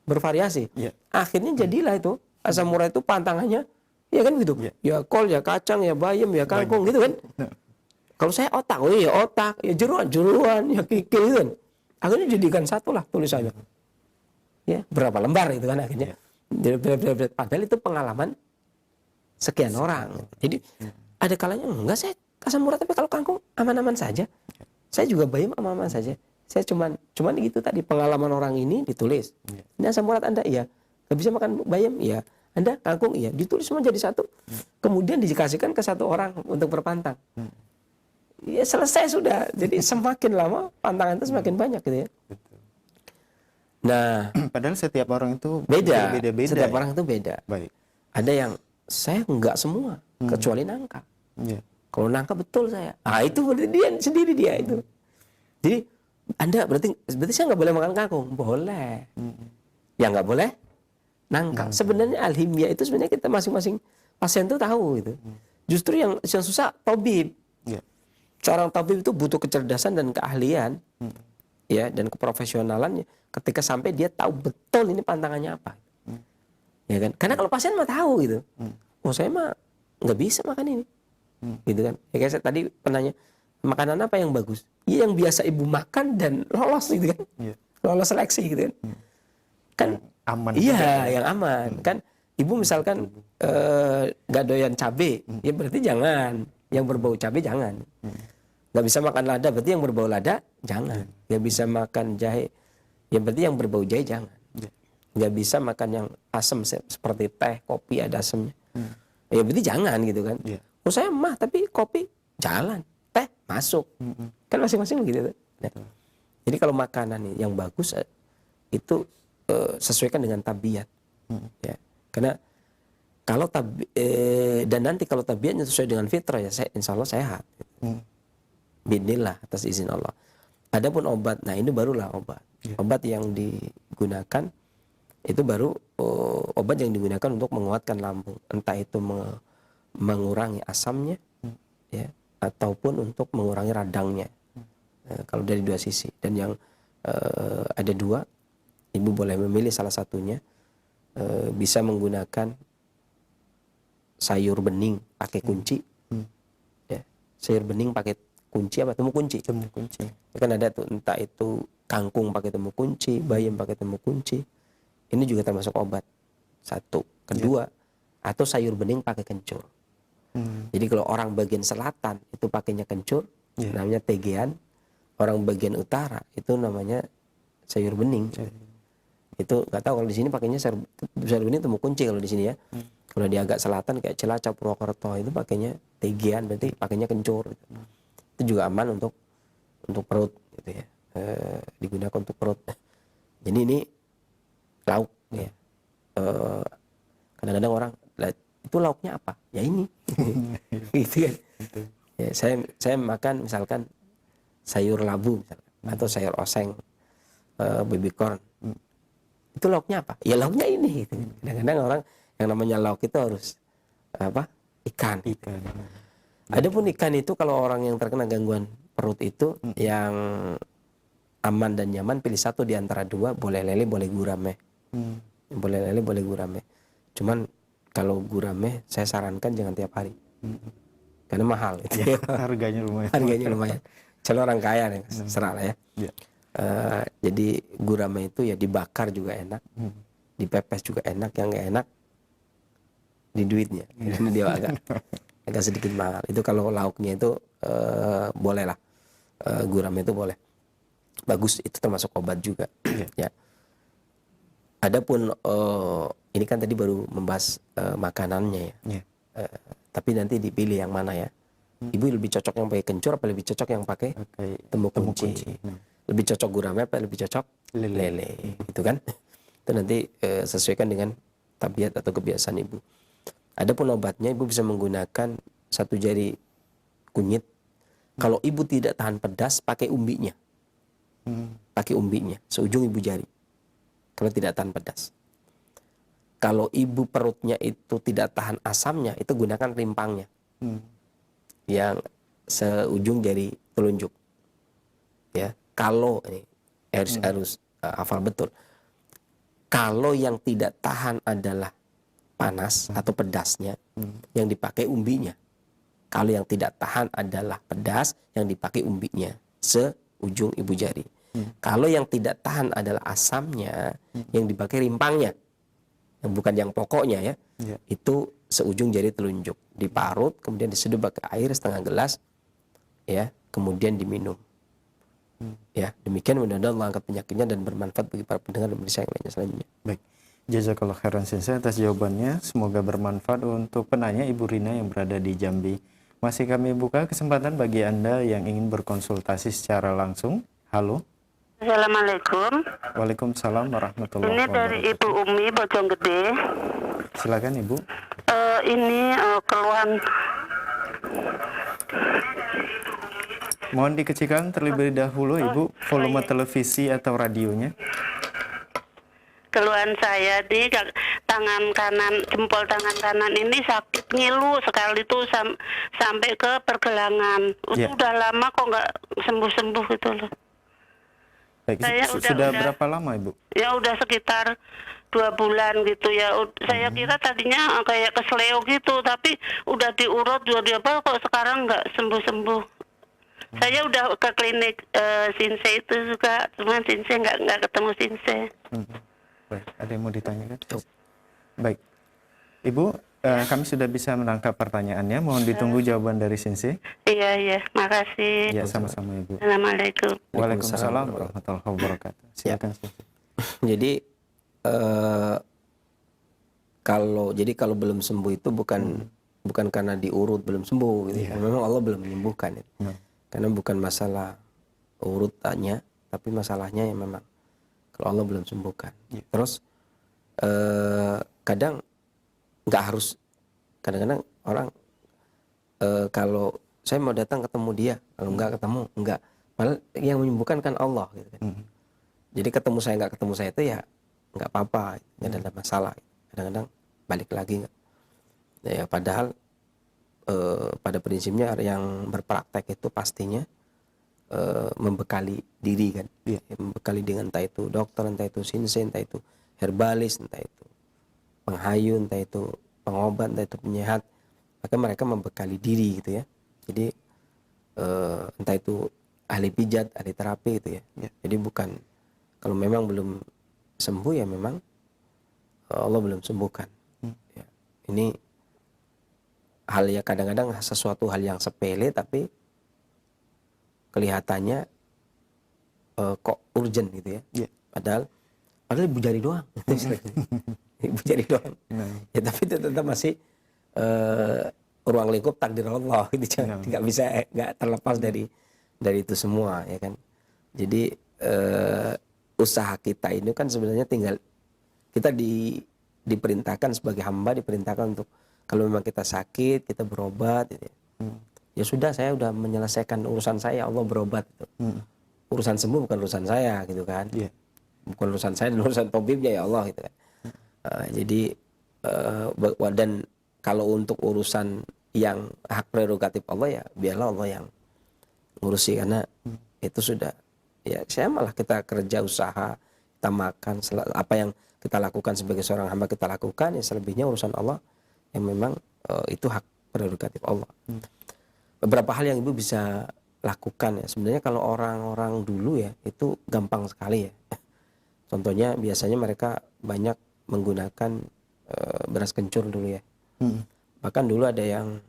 bervariasi. Akhirnya jadilah itu asam urat itu pantangannya, ya kan begitu. Ya kol, ya kacang, ya bayam, ya kangkung gitu kan. Kalau saya otak, oh iya otak, ya jeruan, ya kikil gitu kan. Akhirnya jadikan satu lah tulisannya. Ya, berapa lembar itu kan akhirnya. Padahal itu pengalaman sekian orang. Jadi ada kalanya enggak saya asam urat, tapi kalau kangkung aman-aman saja. Saya juga bayam aman-aman saja. Saya cuman gitu tadi, pengalaman orang ini ditulis. Ini asam urat Anda iya. Enggak bisa makan bayam iya. Anda kangkung iya. Ditulis semua jadi satu. Kemudian dikasihkan ke satu orang untuk berpantang. Ya selesai sudah. Jadi semakin lama pantangan itu semakin banyak gitu ya. Nah, padahal setiap orang itu beda. Setiap ya? orang itu beda. Baik. Ada yang saya enggak semua, kecuali nangka. Kalau nangka betul saya. Itu berarti dia sendiri dia itu. Jadi Anda berarti saya nggak boleh makan kangkung. Boleh. Ya nggak boleh nangka. Sebenarnya alhimia itu sebenarnya kita masing-masing pasien itu tahu gitu. Justru yang susah tabib. Seorang tabib itu butuh kecerdasan dan keahlian, ya, dan keprofesionalannya. Ketika sampai dia tahu betul ini pantangannya apa, ya kan? Karena kalau pasien mah tahu gitu, oh saya mah nggak bisa makan ini, gitu kan? Ya kayak saya tadi penanya, makanan apa yang bagus? Ya yang biasa ibu makan dan lolos gitu kan, lolos seleksi gitu kan? Kan aman. Iya, yang aman kan. Ibu misalkan nggak doyan cabai, ya berarti jangan. Yang berbau cabai jangan. Nggak bisa makan lada, berarti yang berbau lada jangan. Nggak bisa makan jahe, ya berarti yang berbau jahe jangan. Nggak bisa makan yang asam seperti teh, kopi ada asamnya. Ya berarti jangan gitu kan. Oh saya mah tapi kopi jalan, teh masuk. Kan masing-masing begitu. Nah, jadi kalau makanan yang bagus itu sesuaikan dengan tabiat. Ya. Karena kalau dan nanti kalau tabiatnya sesuai dengan fitrah ya insya Allah sehat. Bismillah atas izin Allah. Adapun obat, nah ini barulah obat. Obat yang digunakan itu baru obat yang digunakan untuk menguatkan lambung, entah itu mengurangi asamnya, ya, ataupun untuk mengurangi radangnya. Kalau dari dua sisi. Dan yang ada dua, ibu boleh memilih salah satunya. Bisa menggunakan sayur bening pakai kunci, ya, sayur bening pakai kunci apa temu kunci. Kan ada tuh entah itu kangkung pakai temu kunci, bayam pakai temu kunci. Ini juga termasuk obat. Satu, kedua, atau sayur bening pakai kencur. Jadi kalau orang bagian selatan itu pakainya kencur, namanya tegean. Orang bagian utara itu namanya sayur bening. Itu nggak tahu kalau di sini pakainya sayur bening temu kunci kalau di sini ya. Kalau di agak selatan kayak Cilacap, Purwokerto itu pakainya tegean, berarti pakainya kencur. Gitu. Itu juga aman untuk perut, gitu ya. Digunakan untuk perut. Jadi ini lauk, ya. Kadang-kadang orang itu lauknya apa? Ya ini, gitu kan. Ya, saya makan misalkan sayur labu misalkan, atau sayur oseng, baby corn. Itu lauknya apa? Ya lauknya ini. Gitu. Kadang-kadang orang yang namanya lauk itu harus apa? Ikan. Adapun ikan itu kalau orang yang terkena gangguan perut itu yang aman dan nyaman pilih satu di antara dua, boleh lele, boleh gurame. Boleh lele, boleh gurame. Cuman kalau gurame saya sarankan jangan tiap hari. Karena mahal itu. Ya, harganya lumayan. Harganya lumayan. Kalau orang kaya nih, serah lah ya. Jadi gurame itu ya dibakar juga enak, dipepes juga enak. Yang nggak enak di duitnya. Ini dia agak sedikit mahal. Itu kalau lauknya itu boleh lah, gurame itu boleh. Bagus, itu termasuk obat juga. Ya. Adapun ini kan tadi baru membahas makanannya ya. Tapi nanti dipilih yang mana ya. Ibu lebih cocok yang pakai kencur apa lebih cocok yang pakai temu kunci? Lebih cocok gurame apa lebih cocok lele? Gitu kan? Itu nanti sesuaikan dengan tabiat atau kebiasaan ibu. Adapun obatnya ibu bisa menggunakan satu jari kunyit. Kalau ibu tidak tahan pedas pakai umbinya. Pakai umbinya seujung ibu jari. Kalau tidak tahan pedas. Kalau ibu perutnya itu tidak tahan asamnya, itu gunakan rimpangnya. Yang seujung jari telunjuk. Ya, kalau ini harus hafal betul. Kalau yang tidak tahan adalah panas atau pedasnya, yang dipakai umbinya. Kalau yang tidak tahan adalah pedas, yang dipakai umbinya seujung ibu jari. Kalau yang tidak tahan adalah asamnya, yang dipakai rimpangnya, yang bukan yang pokoknya ya, itu seujung jari telunjuk, diparut, kemudian diseduh pakai air setengah gelas, ya, kemudian diminum. Ya, demikian mudah-mudahan Allah angkat penyakitnya dan bermanfaat bagi para pendengar dan pemirsa yang lainnya selanjutnya. Baik. Jazakallah khairan Sensei atas jawabannya. Semoga bermanfaat untuk penanya Ibu Rina yang berada di Jambi. Masih kami buka kesempatan bagi Anda yang ingin berkonsultasi secara langsung. Halo. Assalamualaikum. Waalaikumsalam warahmatullahi Ini wabarakatuh. dari Ibu Umi Bojonggede. Silakan Ibu. Ini keluhan. Mohon dikecilkan terlebih dahulu Ibu volume televisi atau radionya. Keluhan saya di tangan kanan, jempol tangan kanan ini sakit ngilu sekali tuh sampai ke pergelangan. Udah lama kok nggak sembuh-sembuh gitu loh. Baik, Saya sudah berapa lama Ibu? Ya udah sekitar 2 bulan gitu ya. Saya kira tadinya kayak kesleo gitu, tapi udah diurut juga apa kok sekarang nggak sembuh-sembuh. Saya udah ke klinik Sinsei itu juga, cuman Sinsei nggak ketemu Sinsei. Baik, ada yang mau ditanyakan? Baik, Ibu Kami sudah bisa menangkap pertanyaannya. Mohon ditunggu jawaban dari Sensei. Iya, makasih. Ya, sama-sama Ibu. Assalamualaikum. Waalaikumsalam warahmatullahi wabarakatuh. Silakan Sensei. Jadi kalau belum sembuh itu bukan karena diurut belum sembuh gitu. Memang Allah belum menyembuhkan itu. Karena bukan masalah urutannya, tapi masalahnya yang memang kalau Allah belum sembuhkan. Terus kadang nggak harus, kadang-kadang orang kalau saya mau datang ketemu dia, kalau nggak ketemu nggak, padahal yang menyembuhkan kan Allah gitu kan. Jadi ketemu saya nggak ketemu saya itu ya nggak apa-apa, nggak ada masalah. Kadang-kadang balik lagi nggak, ya padahal pada prinsipnya yang berpraktek itu pastinya membekali diri kan, membekali dengan entah itu dokter, entah itu sensei, entah itu herbalis, entah itu penghayu, entah itu pengobat, entah itu penyehat, maka mereka membekali diri gitu ya. Jadi entah itu ahli pijat, ahli terapi gitu ya. Jadi bukan, kalau memang belum sembuh ya memang Allah belum sembuhkan. Ya. Ini hal yang kadang-kadang sesuatu hal yang sepele tapi kelihatannya kok urgent gitu ya. Padahal ibu jari doang. Ibu jari doang. Ya tapi itu tetap masih ruang lingkup takdir Allah gitu. Nggak bisa, nggak terlepas dari itu semua ya kan. Jadi usaha kita ini kan sebenarnya tinggal kita diperintahkan sebagai hamba, diperintahkan untuk kalau memang kita sakit, kita berobat gitu ya. Ya sudah, saya udah menyelesaikan urusan saya, Allah berobat gitu. Urusan sembuh bukan urusan saya gitu kan. Bukan urusan saya dan urusan tabibnya ya Allah gitu kan. Jadi dan kalau untuk urusan yang hak prerogatif Allah ya biarlah Allah yang ngurusi, karena itu sudah ya saya malah kita kerja usaha, kita makan, apa yang kita lakukan sebagai seorang hamba kita lakukan, ya selebihnya urusan Allah yang memang itu hak prerogatif Allah. Beberapa hal yang ibu bisa lakukan ya sebenarnya kalau orang-orang dulu ya itu gampang sekali ya. Contohnya biasanya mereka banyak menggunakan beras kencur dulu ya. Bahkan dulu ada yang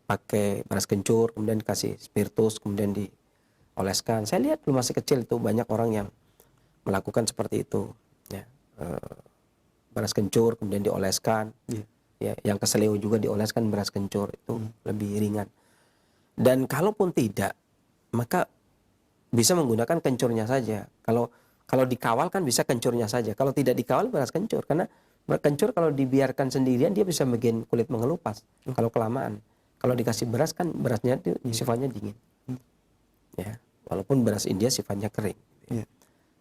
pakai beras kencur kemudian dikasih spiritus kemudian dioleskan. Saya lihat dulu masih kecil itu banyak orang yang melakukan seperti itu ya. Beras kencur kemudian dioleskan. Ya, yang keseleo juga dioleskan beras kencur, itu lebih ringan. Dan kalaupun tidak, maka bisa menggunakan kencurnya saja. Kalau dikawal kan bisa kencurnya saja. Kalau tidak dikawal beras kencur, karena kencur kalau dibiarkan sendirian dia bisa bikin kulit mengelupas. Kalau kelamaan, kalau dikasih beras kan berasnya itu sifatnya dingin. Ya, walaupun beras India sifatnya kering.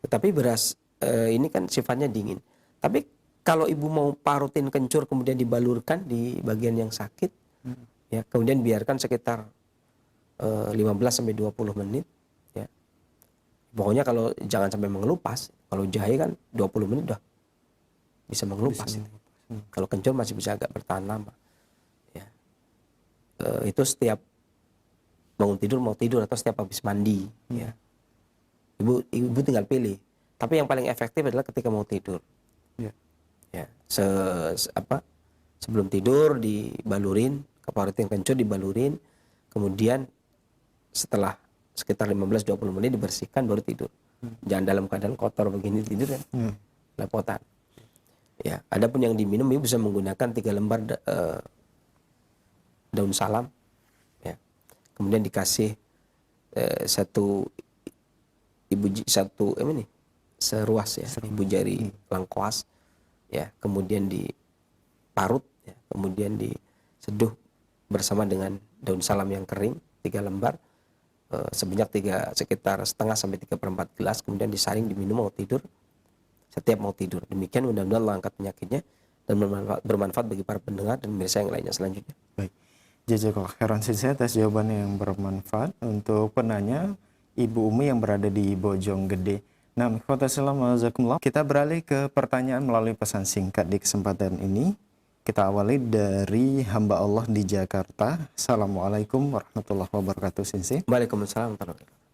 Tetapi beras ini kan sifatnya dingin. Tapi kalau ibu mau parutin kencur kemudian dibalurkan di bagian yang sakit, ya kemudian biarkan sekitar 15 sampai 20 menit, ya. Pokoknya kalau jangan sampai mengelupas. Kalau jahe kan 20 menit udah bisa mengelupas. Kalau kencur masih bisa agak bertahan lama. Ya. Itu setiap mau tidur atau setiap habis mandi, ya. Ibu tinggal pilih. Tapi yang paling efektif adalah ketika mau tidur. Ya, sebelum tidur dibalurin, parutin kencur dibalurin, kemudian setelah sekitar 15-20 menit dibersihkan baru tidur. Jangan dalam keadaan kotor begini tidur kan, lepotan. Ya, adapun yang diminum ibu bisa menggunakan 3 lembar daun salam, ya. Kemudian dikasih seruas ya, ibu jari lengkuas. Ya, kemudian diparut, ya, kemudian diseduh bersama dengan daun salam yang kering 3 lembar sebanyak sekitar setengah sampai 3/4 gelas, kemudian disaring diminum mau tidur, setiap mau tidur. Demikian mudah-mudahan Allah angkat penyakitnya dan bermanfaat bagi para pendengar dan pemirsa yang lainnya selanjutnya. Baik. Jazakallahu khairan Sensei atas jawaban yang bermanfaat. Untuk penanya Ibu Umi yang berada di Bojonggede. Nah, kita beralih ke pertanyaan melalui pesan singkat di kesempatan ini. Kita awali dari hamba Allah di Jakarta. Assalamualaikum warahmatullahi wabarakatuh, Sensei. Waalaikumsalam.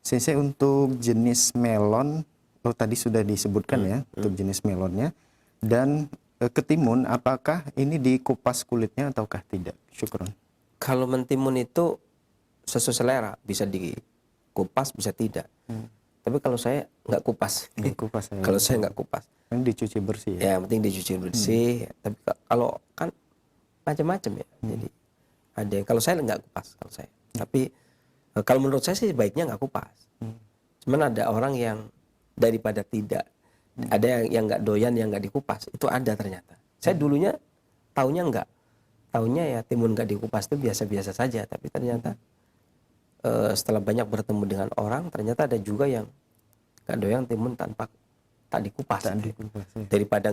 Sensei, untuk jenis melon, tadi sudah disebutkan ya, untuk jenis melonnya. Dan ketimun, apakah ini dikupas kulitnya ataukah tidak? Syukron. Kalau mentimun itu sesuai selera, bisa dikupas, bisa tidak. Tapi kalau saya nggak kupas. Dikupas ya. Kalau saya nggak kupas. Yang dicuci bersih Ya, yang penting dicuci bersih. Tapi kalau kan macam-macam ya. Jadi ada yang, kalau saya nggak kupas kalau saya. Tapi kalau menurut saya sih baiknya nggak kupas. Cuman ada orang yang daripada tidak, ada yang nggak doyan, yang nggak dikupas. Itu ada ternyata. Saya dulunya taunya nggak. Taunya ya timun nggak dikupas itu biasa-biasa saja. Tapi ternyata setelah banyak bertemu dengan orang, ternyata ada juga yang nggak doyan timun tanpa tak dikupas. Tak dikupas, ya. Daripada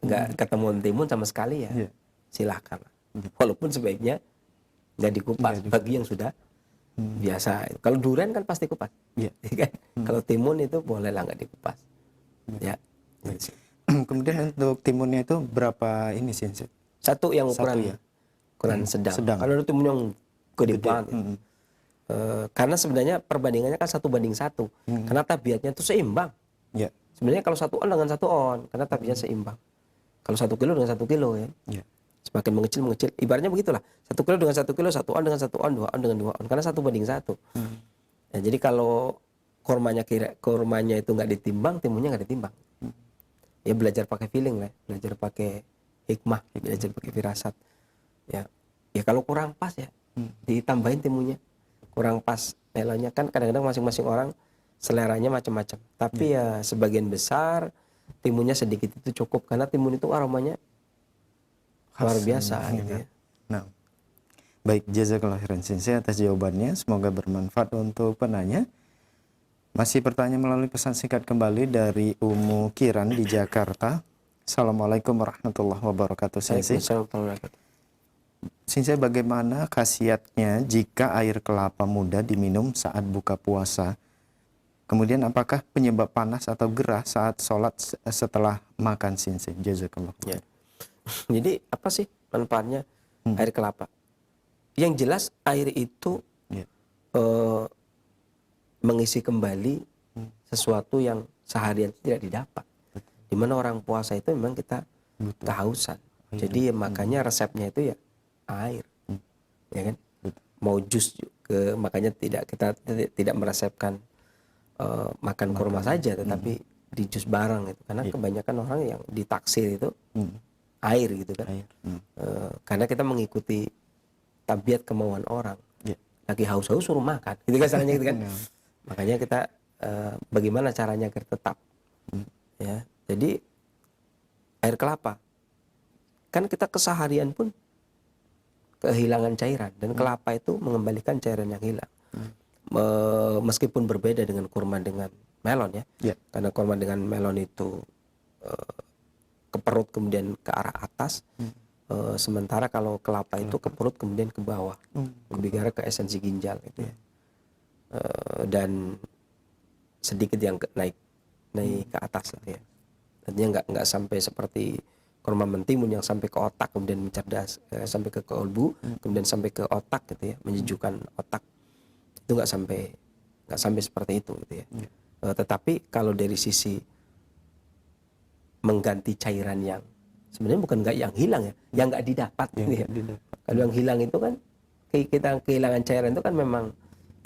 nggak ketemu timun sama sekali ya, silahkan. Walaupun sebaiknya nggak dikupas bagi yang sudah biasa. Kalau durian kan pasti kupas, kan? Kalau timun itu boleh lah nggak dikupas. Ya. Kemudian untuk timunnya itu berapa ini sih? Satu yang Satu ukuran ya? ukuran sedang. Sedang. Kalau ada timun yang gede banget. Karena sebenarnya perbandingannya kan 1:1. Karena tabiatnya itu seimbang. Ya. Sebenarnya kalau 1 on dengan 1 on, karena tabiatnya seimbang. Kalau 1 kilo dengan 1 kilo ya. Ya. Semakin mengecil. Ibaratnya begitulah. 1 kilo dengan 1 kilo, 1 on dengan 1 on, 2 on dengan 2 on. Karena 1:1. Ya, jadi kalau kurmanya itu nggak ditimbang, timunnya nggak ditimbang. Ya belajar pakai feeling lah, belajar pakai hikmah, belajar pakai firasat. Ya kalau kurang pas ya ditambahin timunnya. Kurang pas melonnya, kan kadang-kadang masing-masing orang seleranya macam-macam. Tapi ya sebagian besar timunnya sedikit itu cukup, karena timun itu aromanya luar biasa gitu ya. Nah, baik, jazakallah khairan Sensei atas jawabannya. Semoga bermanfaat untuk penanya. Masih pertanyaan melalui pesan singkat kembali dari Umu Kiran di Jakarta. Assalamualaikum warahmatullahi wabarakatuh, Sensei. Sensei, bagaimana khasiatnya jika air kelapa muda diminum saat buka puasa? Kemudian apakah penyebab panas atau gerah saat sholat setelah makan, Sensei? Jazakallah. Ya. Jadi apa sih manfaatnya air kelapa? Yang jelas air itu mengisi kembali sesuatu yang seharian tidak didapat. Dimana orang puasa itu memang kita kehausan. Jadi makanya resepnya itu ya air, ya kan? Mau jus makanya kita tidak meresepkan makan kurma saja, tetapi di jus bareng itu. Karena kebanyakan orang yang ditaksir itu air gitu kan. Karena kita mengikuti tabiat kemauan orang. Lagi haus-haus suruh makan, gitu kan caranya gitu kan. Makanya kita bagaimana caranya agar tetap ya. Jadi air kelapa kan kita keseharian pun kehilangan cairan, dan kelapa itu mengembalikan cairan yang hilang. Meskipun berbeda dengan kurma dengan melon ya. Karena kurma dengan melon itu ke perut kemudian ke arah atas, sementara kalau kelapa itu ke perut kemudian ke bawah, lebih ke arah ke esensi ginjal gitu ya. Dan sedikit yang naik ke atas lah ya. Artinya nggak sampai seperti kurma mentimun yang sampai ke otak kemudian mencerdas, sampai ke kolbu kemudian sampai ke otak gitu ya, menyejukkan otak. Itu nggak sampai seperti itu gitu ya. Tetapi kalau dari sisi mengganti cairan yang sebenarnya bukan nggak yang hilang ya, yang nggak didapat gitu ya. Kalau yang hilang itu kan kita kehilangan cairan itu kan memang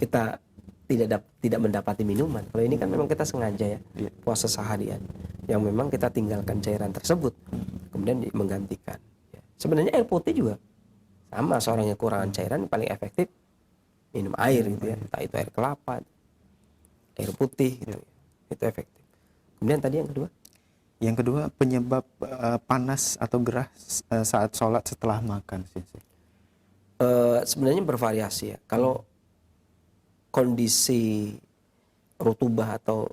kita tidak mendapati minuman. Kalau ini kan memang kita sengaja ya puasa seharian yang memang kita tinggalkan cairan tersebut kemudian menggantikan. Sebenarnya air putih juga sama, seorang yang kekurangan cairan paling efektif minum air gitu ya, entah itu air kelapa, air putih gitu ya. Itu efektif. Kemudian tadi yang kedua? Yang kedua, penyebab panas atau gerah saat sholat setelah makan, Sensei. Sebenarnya bervariasi ya. Kalau kondisi rutubah atau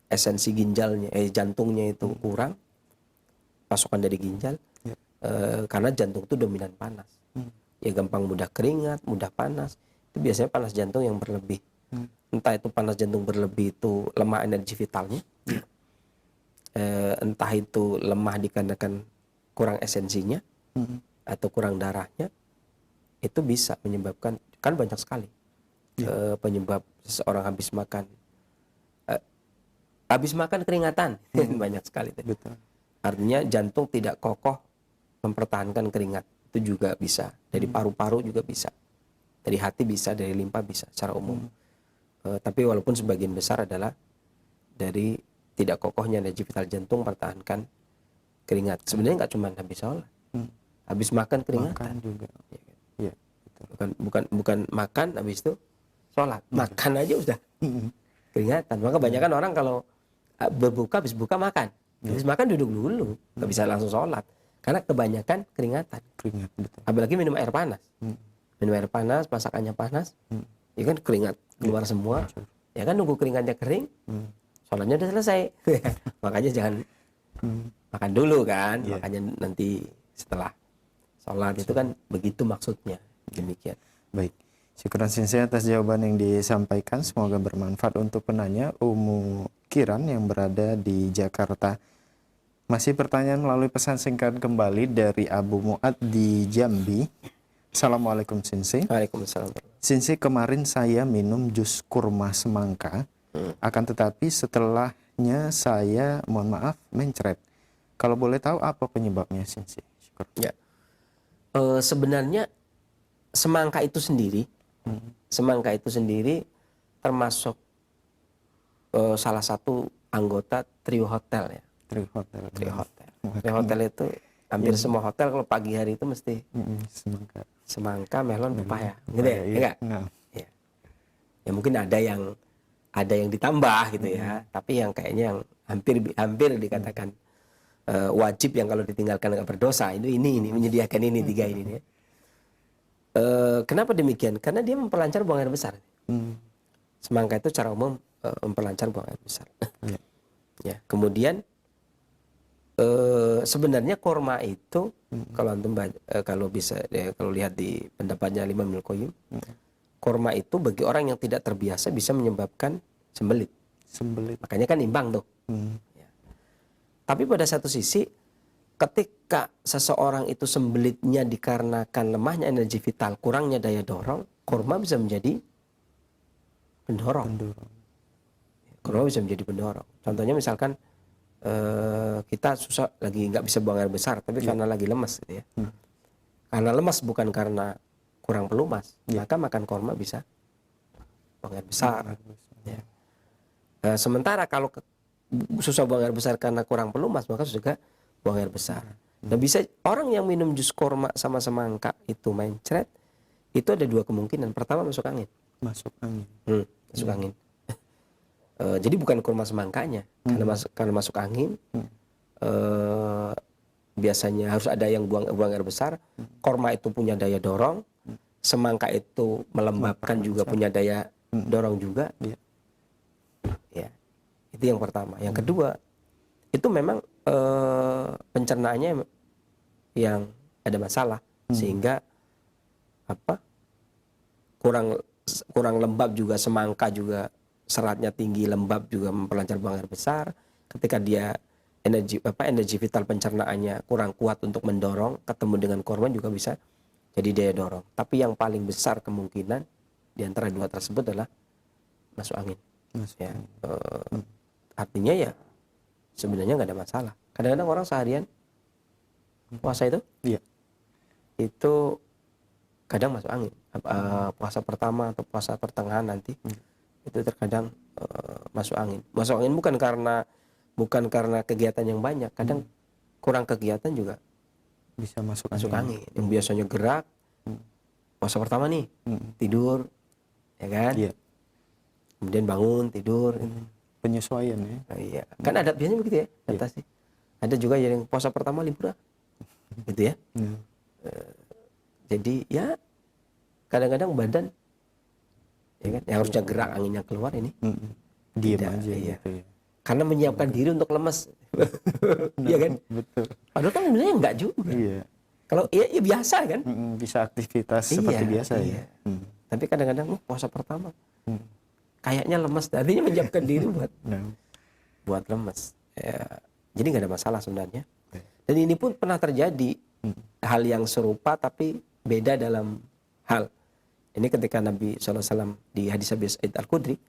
esensi ginjalnya, jantungnya itu kurang, pasokan dari ginjal, karena jantung itu dominan panas. Ya gampang mudah keringat, mudah panas. Itu biasanya panas jantung yang berlebih. Entah itu panas jantung berlebih itu lemah energi vitalnya, entah itu lemah dikarenakan kurang esensinya atau kurang darahnya, itu bisa menyebabkan, kan banyak sekali penyebab seseorang habis makan keringatan. Banyak sekali. Betul. Artinya jantung tidak kokoh mempertahankan keringat, itu juga bisa. Dari paru-paru juga bisa. Dari hati bisa, dari limpa bisa secara umum. Tapi walaupun sebagian besar adalah dari tidak kokohnya energi vital jantung mempertahankan keringat. Sebenarnya nggak cuma habis sholat, habis makan keringatan. Makan juga. Ya kan? Iya, betul. Bukan makan habis itu sholat. Makan aja udah keringatan. Maka kebanyakan orang kalau berbuka habis buka makan, habis makan duduk dulu, nggak bisa langsung sholat karena kebanyakan keringatan. Keringat, betul. Apalagi minum air panas, minum air panas, masakannya panas, ya kan keringat keluar semua, ya kan nunggu keringatnya kering, sholatnya udah selesai. Makanya jangan makan dulu kan, makanya nanti setelah sholat itu kan begitu maksudnya, demikian. Baik, syukuran Sensei atas jawaban yang disampaikan. Semoga bermanfaat untuk penanya Umu Kiran yang berada di Jakarta. Masih pertanyaan melalui pesan singkat kembali dari Abu Muad di Jambi. Assalamualaikum Sensei. Waalaikumsalam. Sensei, kemarin saya minum jus kurma semangka, akan tetapi setelahnya saya, mohon maaf, mencret. Kalau boleh tahu apa penyebabnya Sensei? Syukur. Ya. Sebenarnya semangka itu sendiri termasuk salah satu anggota trio hotel ya. Trio hotel itu hampir semua hotel kalau pagi hari itu mesti semangka, melon, pepaya, gitu ya, enggak? Ya. Ya mungkin ada yang ditambah gitu ya, tapi yang kayaknya yang hampir dikatakan wajib yang kalau ditinggalkan nggak berdosa ini menyediakan ini tiga ini ya. Kenapa demikian? Karena dia memperlancar buang air besar. Semangka itu secara umum memperlancar buang air besar. Ya, kemudian sebenarnya kurma itu kalau antum kalau bisa kalau lihat di pendapatnya Imam Ibnu Qayyim, kurma itu bagi orang yang tidak terbiasa bisa menyebabkan sembelit. Makanya kan imbang tuh. Ya. Tapi pada satu sisi ketika seseorang itu sembelitnya dikarenakan lemahnya energi vital, kurangnya daya dorong, kurma bisa menjadi pendorong. Kurma bisa menjadi pendorong. Contohnya misalkan kita susah lagi nggak bisa buang air besar, tapi karena lagi lemas, gitu ya. Karena lemas bukan karena kurang pelumas, maka makan kurma bisa buang air besar. Ya. Sementara kalau susah buang air besar karena kurang pelumas, maka juga buang air besar. Nah bisa orang yang minum jus kurma sama semangka itu mencret, itu ada dua kemungkinan. Pertama masuk angin. Masuk angin. Jadi bukan kurma semangkanya, karena masuk angin. Biasanya harus ada yang buang air besar. Kurma itu punya daya dorong, semangka itu melembabkan juga punya daya dorong juga. Ya, itu yang pertama. Yang kedua, itu memang pencernaannya yang ada masalah sehingga kurang lembab juga. Semangka juga seratnya tinggi, lembab juga memperlancar buang air besar. Ketika dia energi vital pencernaannya kurang kuat untuk mendorong, ketemu dengan kurma juga bisa jadi daya dorong. Tapi yang paling besar kemungkinan di antara dua tersebut adalah masuk angin. Ya, artinya ya sebenarnya nggak ada masalah. Kadang-kadang orang seharian puasa itu kadang masuk angin. Puasa pertama atau puasa pertengahan nanti itu terkadang masuk angin. Masuk angin bukan karena kegiatan yang banyak. Kadang kurang kegiatan juga bisa masuk angin. Yang biasanya gerak puasa pertama nih tidur, ya kan? Kemudian bangun tidur. Penyesuaian ya. Iya. Kan ada biasanya begitu ya, adaptasi. Ada juga yang puasa pertama libur gitu ya. Jadi ya kadang-kadang badan ya kan yang harusnya gerak anginnya keluar ini diam aja gitu ya. Karena menyiapkan diri untuk lemas. Iya kan? Betul. Padahal kan sebenarnya enggak juga. Iya. Kalau ya biasa kan? Bisa aktivitas seperti biasa ya. Tapi kadang-kadang puasa pertama kayaknya lemas, artinya menyiapkan diri buat lemas. Ya, jadi nggak ada masalah sebenarnya. Dan ini pun pernah terjadi hal yang serupa tapi beda dalam hal. Ini ketika Nabi SAW di hadis Abi Sa'id Al-Khudri,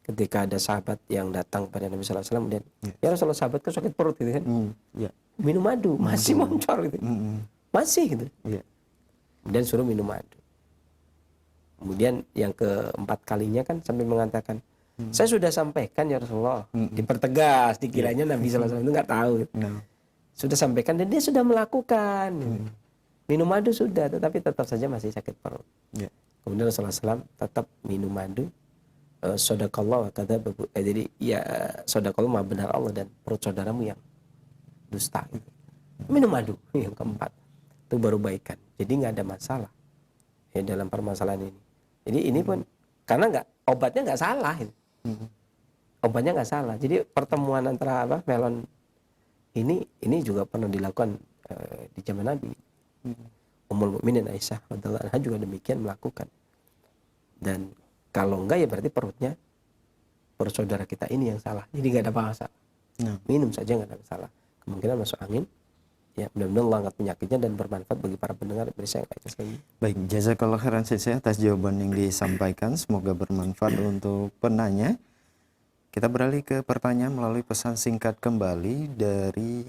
ketika ada sahabat yang datang pada Nabi SAW, dan ya Rasulullah, sahabat kan sakit perut gitu kan. minum madu, masih moncor gitu. Masih gitu. Iya. Kemudian suruh minum madu. Kemudian yang keempat kalinya kan sampai mengatakan, saya sudah sampaikan ya Rasulullah. Dipertegas, dikiranya Nabi SAW itu nggak tahu. Nah. Sudah sampaikan dan dia sudah melakukan. Minum madu sudah, tetapi tetap saja masih sakit perut. Iya. Kemudian Rasulullah SAW tetap minum madu. Sodakallah kata jadi ya sodakallah maha benar Allah dan perut saudaramu yang dusta. Gitu. Minum madu yang keempat itu baru baikan. Jadi nggak ada masalah ya dalam permasalahan ini. Jadi ini pun karena obatnya nggak salah. Gitu. Obatnya nggak salah. Jadi pertemuan antara melon ini juga pernah dilakukan di zaman Nabi. Ummul Mukminin Aisyah radhiyallahu anha juga demikian melakukan. Dan kalau enggak ya berarti perut saudara kita ini yang salah. Jadi nggak ada masalah. Minum saja nggak ada masalah. Kemungkinan masuk angin. Ya mudah-mudahan Allah angkat penyakitnya dan bermanfaat bagi para pendengar. Baik, jazakallah khairan Sensei atas jawaban yang disampaikan. Semoga bermanfaat untuk penanya. Kita beralih ke pertanyaan melalui pesan singkat kembali dari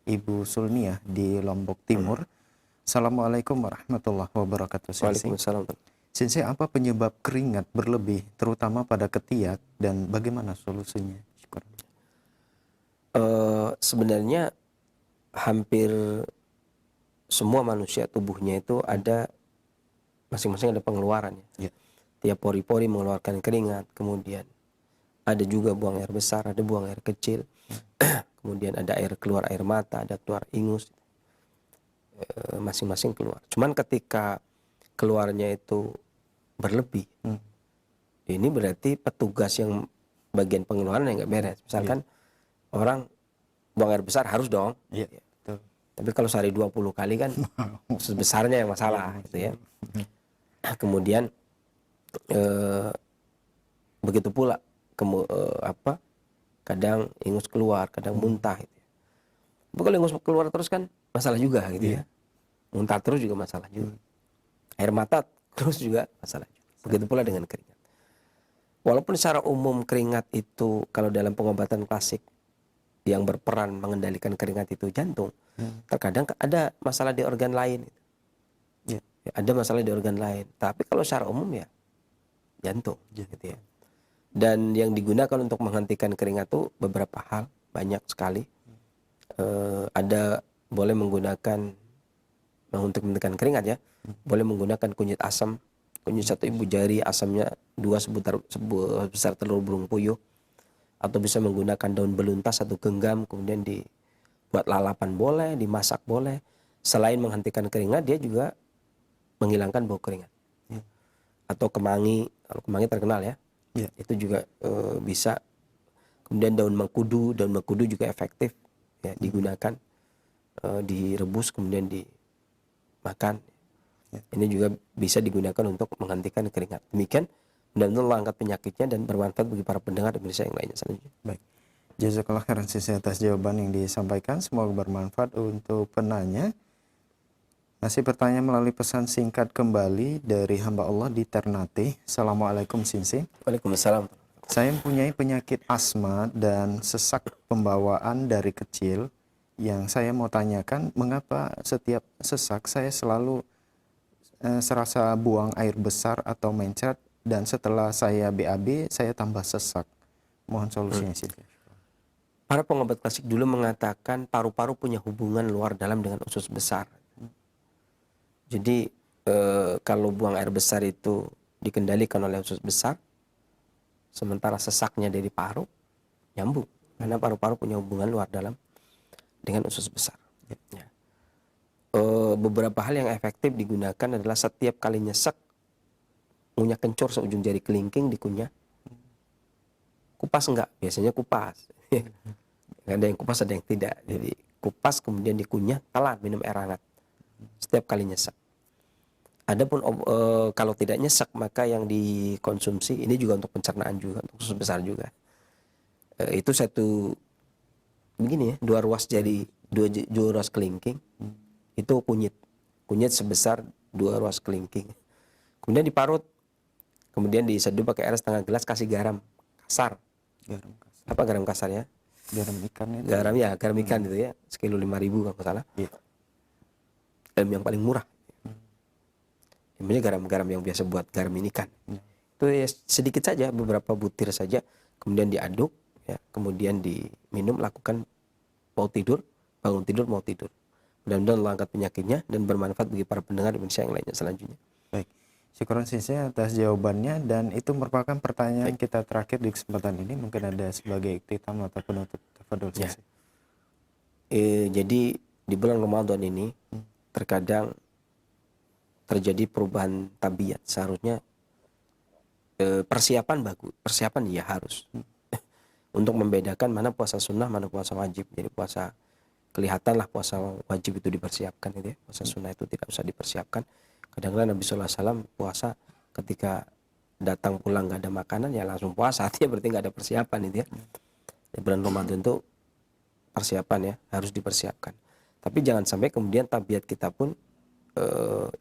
Ibu Sulniah di Lombok Timur. Assalamualaikum warahmatullahi wabarakatuh. Waalaikumsalam. Sensei, apa penyebab keringat berlebih terutama pada ketiak dan bagaimana solusinya? Syukur. Sebenarnya hampir semua manusia tubuhnya itu ada masing-masing ada pengeluarannya. Ya. Tiap pori-pori mengeluarkan keringat, kemudian ada juga buang air besar, ada buang air kecil, kemudian ada keluar air mata, ada keluar ingus, masing-masing keluar. Cuman ketika keluarnya itu berlebih, ini berarti petugas yang bagian pengeluaran yang nggak beres. Misalkan orang buang air besar harus dong. Iya, betul. Tapi kalau sehari 20 kali kan sebesarnya yang masalah gitu ya. Kemudian begitu pula kadang ingus keluar, kadang muntah gitu ya. Tapi kalau ingus keluar terus kan masalah juga gitu ya. Muntah terus juga masalah juga. Air mata terus juga masalah juga. Begitu pula dengan keringat. Walaupun secara umum keringat itu kalau dalam pengobatan klasik yang berperan mengendalikan keringat itu jantung, terkadang ada masalah di organ lain. Ya, ada masalah di organ lain. Tapi kalau secara umum ya jantung, gitu ya. Dan yang digunakan untuk menghentikan keringat itu beberapa hal, banyak sekali. Ada boleh menggunakan untuk menghentikan keringat ya, boleh menggunakan kunyit asam, kunyit 1 ibu jari, asamnya 2 sebesar telur burung puyuh. Atau bisa menggunakan daun beluntas 1 genggam, kemudian dibuat lalapan boleh, dimasak boleh. Selain menghentikan keringat, dia juga menghilangkan bau keringat. Atau kemangi, kalau kemangi terkenal ya, itu juga bisa. Kemudian daun mengkudu juga efektif ya, digunakan, direbus kemudian dimakan. Ini juga bisa digunakan untuk menghentikan keringat. Demikian. Dan Allah angkat penyakitnya dan bermanfaat bagi para pendengar Indonesia yang lainnya selanjutnya. Baik. Jazakallah khairan Sensei atas jawaban yang disampaikan. Semoga bermanfaat untuk penanya. Masih pertanyaan melalui pesan singkat kembali dari hamba Allah di Ternate. Assalamualaikum Sensei. Waalaikumsalam. Saya mempunyai penyakit asma dan sesak pembawaan dari kecil. Yang saya mau tanyakan, mengapa setiap sesak saya selalu serasa buang air besar atau mencret, dan setelah saya BAB saya tambah sesak. Mohon solusinya sih. Para pengobat klasik dulu mengatakan paru-paru punya hubungan luar dalam dengan usus besar. Jadi kalau buang air besar itu dikendalikan oleh usus besar, sementara sesaknya dari paru nyambung, karena paru-paru punya hubungan luar dalam dengan usus besar. Ya. Beberapa hal yang efektif digunakan adalah setiap kali nyesek, ngunyah kencur seujung jari kelingking dikunyah. Kupas enggak? Biasanya kupas. Ada yang kupas, ada yang tidak. Jadi kupas kemudian dikunyah, telan minum air hangat setiap kali nyesek. Adapun kalau tidak nyesek maka yang dikonsumsi ini juga untuk pencernaan juga, untuk usus besar juga. Itu satu begini ya, 2 ruas jari, 2 ruas kelingking itu kunyit sebesar 2 ruas kelingking. Kemudian diparut. Kemudian diseduh pakai air setengah gelas, kasih garam kasar. Apa garam kasar ya? Garam ikan itu. garam ikan gitu ya, sekilo 5.000 kalau nggak salah. Iya. Garam yang paling murah. Namanya garam-garam yang biasa buat garam ikan. Itu ya sedikit saja, beberapa butir saja, kemudian diaduk, ya, kemudian diminum, lakukan mau tidur, bangun tidur, mau tidur. Mudah-mudahan Allah angkat penyakitnya dan bermanfaat bagi para pendengar Indonesia yang lainnya selanjutnya. Baik, syukuran Sensei atas jawabannya, dan itu merupakan pertanyaan kita terakhir di kesempatan ini. Mungkin ada sebagai iktitam atau penutup. Tafadhol Ya. Sensei. Jadi di bulan Ramadan ini terkadang terjadi perubahan tabiat. Seharusnya persiapan bagus, persiapan ya harus untuk membedakan mana puasa sunnah, mana puasa wajib. Jadi puasa kelihatanlah puasa wajib itu dipersiapkan gitu ya. Puasa sunnah itu tidak usah dipersiapkan. Kadang-kadang Nabi sallallahu alaihi wasallam puasa ketika datang pulang nggak ada makanan ya langsung puasa, artinya berarti nggak ada persiapan gitu ya. Di bulan Ramadan itu persiapan ya, harus dipersiapkan. Tapi jangan sampai kemudian tabiat kita pun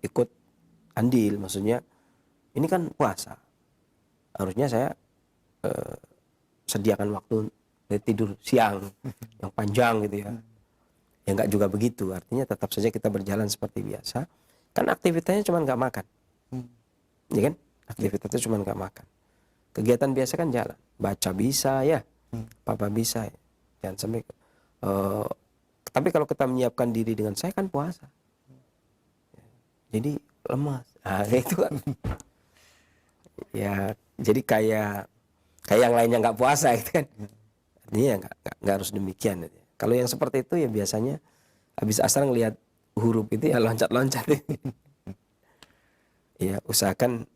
ikut andil, maksudnya ini kan puasa, harusnya saya sediakan waktu tidur siang yang panjang gitu ya. Ya nggak juga begitu, artinya tetap saja kita berjalan seperti biasa. Kan aktivitasnya cuma nggak makan, ya kan? Aktivitasnya cuma nggak makan. Kegiatan biasa kan jalan, baca bisa ya, apa bisa ya. Jangan sampai. Tapi kalau kita menyiapkan diri dengan saya kan puasa, jadi lemas. Nah, itu kan. Ya, jadi kayak yang lainnya nggak puasa gitu kan. Artinya nggak harus demikian. Kalau yang seperti itu ya biasanya habis asar ngelihat huruf itu ya loncat-loncat. Ya usahakan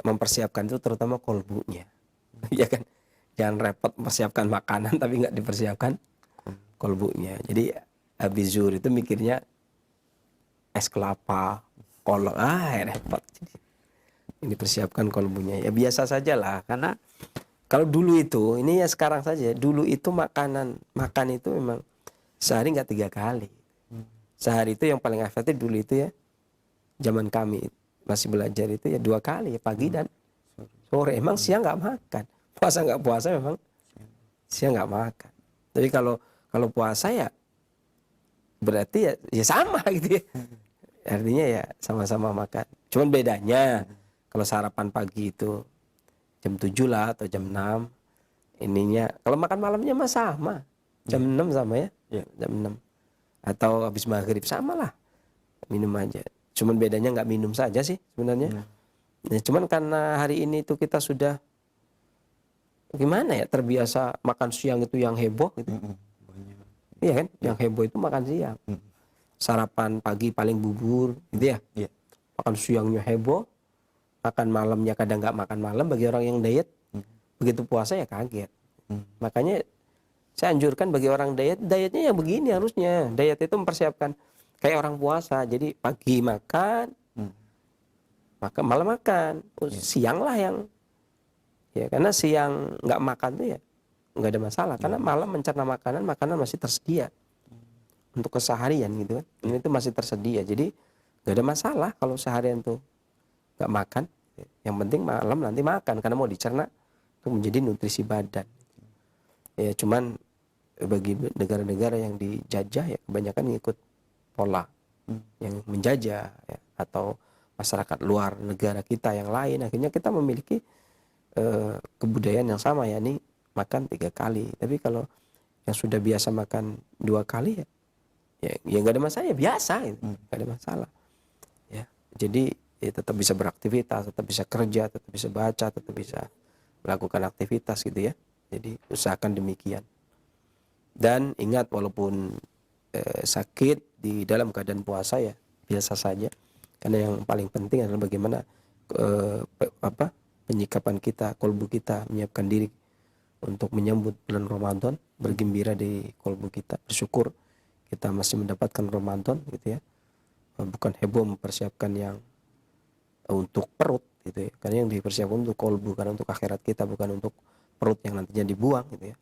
mempersiapkan itu terutama kolbunya, ya kan. Jangan repot mempersiapkan makanan tapi nggak dipersiapkan kolbunya. Jadi habis zuhur itu mikirnya es kelapa, kolak, repot. Ini persiapkan kolbunya. Ya biasa sajalah, karena kalau dulu itu, ini ya sekarang saja. Dulu itu makan itu memang sehari nggak 3 kali. Sehari itu yang paling efektif dulu itu ya, zaman kami masih belajar itu ya 2 kali, ya pagi dan sore. Emang siang nggak makan. Puasa nggak puasa memang siang nggak makan. Tapi kalau puasa ya berarti ya sama gitu ya. Artinya ya sama-sama makan. Cuman bedanya kalau sarapan pagi itu jam 7 lah atau jam 6. Ininya kalau makan malamnya mah sama. Jam 6 sama ya. Jam 6. Atau habis maghrib sama lah. Minum aja. Cuman bedanya nggak minum saja sih sebenarnya. Nah, cuman karena hari ini itu kita sudah gimana ya, terbiasa makan siang itu yang heboh gitu. Iya kan? Yang heboh itu makan siang. Sarapan pagi paling bubur gitu ya. Makan siangnya heboh. Makan malamnya kadang nggak makan malam bagi orang yang diet. Begitu puasa ya kaget. Makanya saya anjurkan bagi orang dietnya ya begini harusnya. Diet itu mempersiapkan kayak orang puasa. Jadi pagi makan, malam makan. Siang lah yang ya, karena siang nggak makan tuh ya nggak ada masalah. Karena malam mencerna makanan masih tersedia untuk keseharian gitu kan. Ini itu masih tersedia. Jadi nggak ada masalah kalau seharian tuh nggak makan. Yang penting malam nanti makan karena mau dicerna untuk menjadi nutrisi badan. Ya cuman bagi negara-negara yang dijajah ya kebanyakan ngikut pola yang menjajah ya, atau masyarakat luar negara kita yang lain, akhirnya kita memiliki kebudayaan yang sama, yakni makan 3 kali. Tapi kalau yang sudah biasa makan 2 kali ya nggak ada masalah, ya biasa gitu. Nggak ada masalah ya. Jadi ya tetap bisa beraktivitas, tetap bisa kerja, tetap bisa baca, tetap bisa melakukan aktivitas gitu ya. Jadi usahakan demikian. Dan ingat walaupun sakit di dalam keadaan puasa ya biasa saja. Karena yang paling penting adalah bagaimana penyikapan kita, kolbu kita, menyiapkan diri untuk menyambut bulan Ramadan, bergembira di kolbu kita, bersyukur kita masih mendapatkan Ramadan gitu ya. Bukan heboh mempersiapkan yang untuk perut gitu ya. Karena yang dipersiapkan untuk kolbu, karena untuk akhirat kita, bukan untuk perut yang nantinya dibuang gitu ya.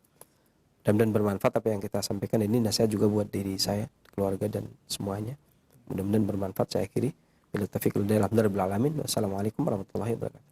Mudah-mudahan bermanfaat apa yang kita sampaikan ini. Nasihat juga buat diri saya, keluarga dan semuanya. Mudah-mudahan bermanfaat. Saya akhiri. Bila taufiq wal hidayah. Alhamdulillah rabbil alamin. Wassalamualaikum warahmatullahi wabarakatuh.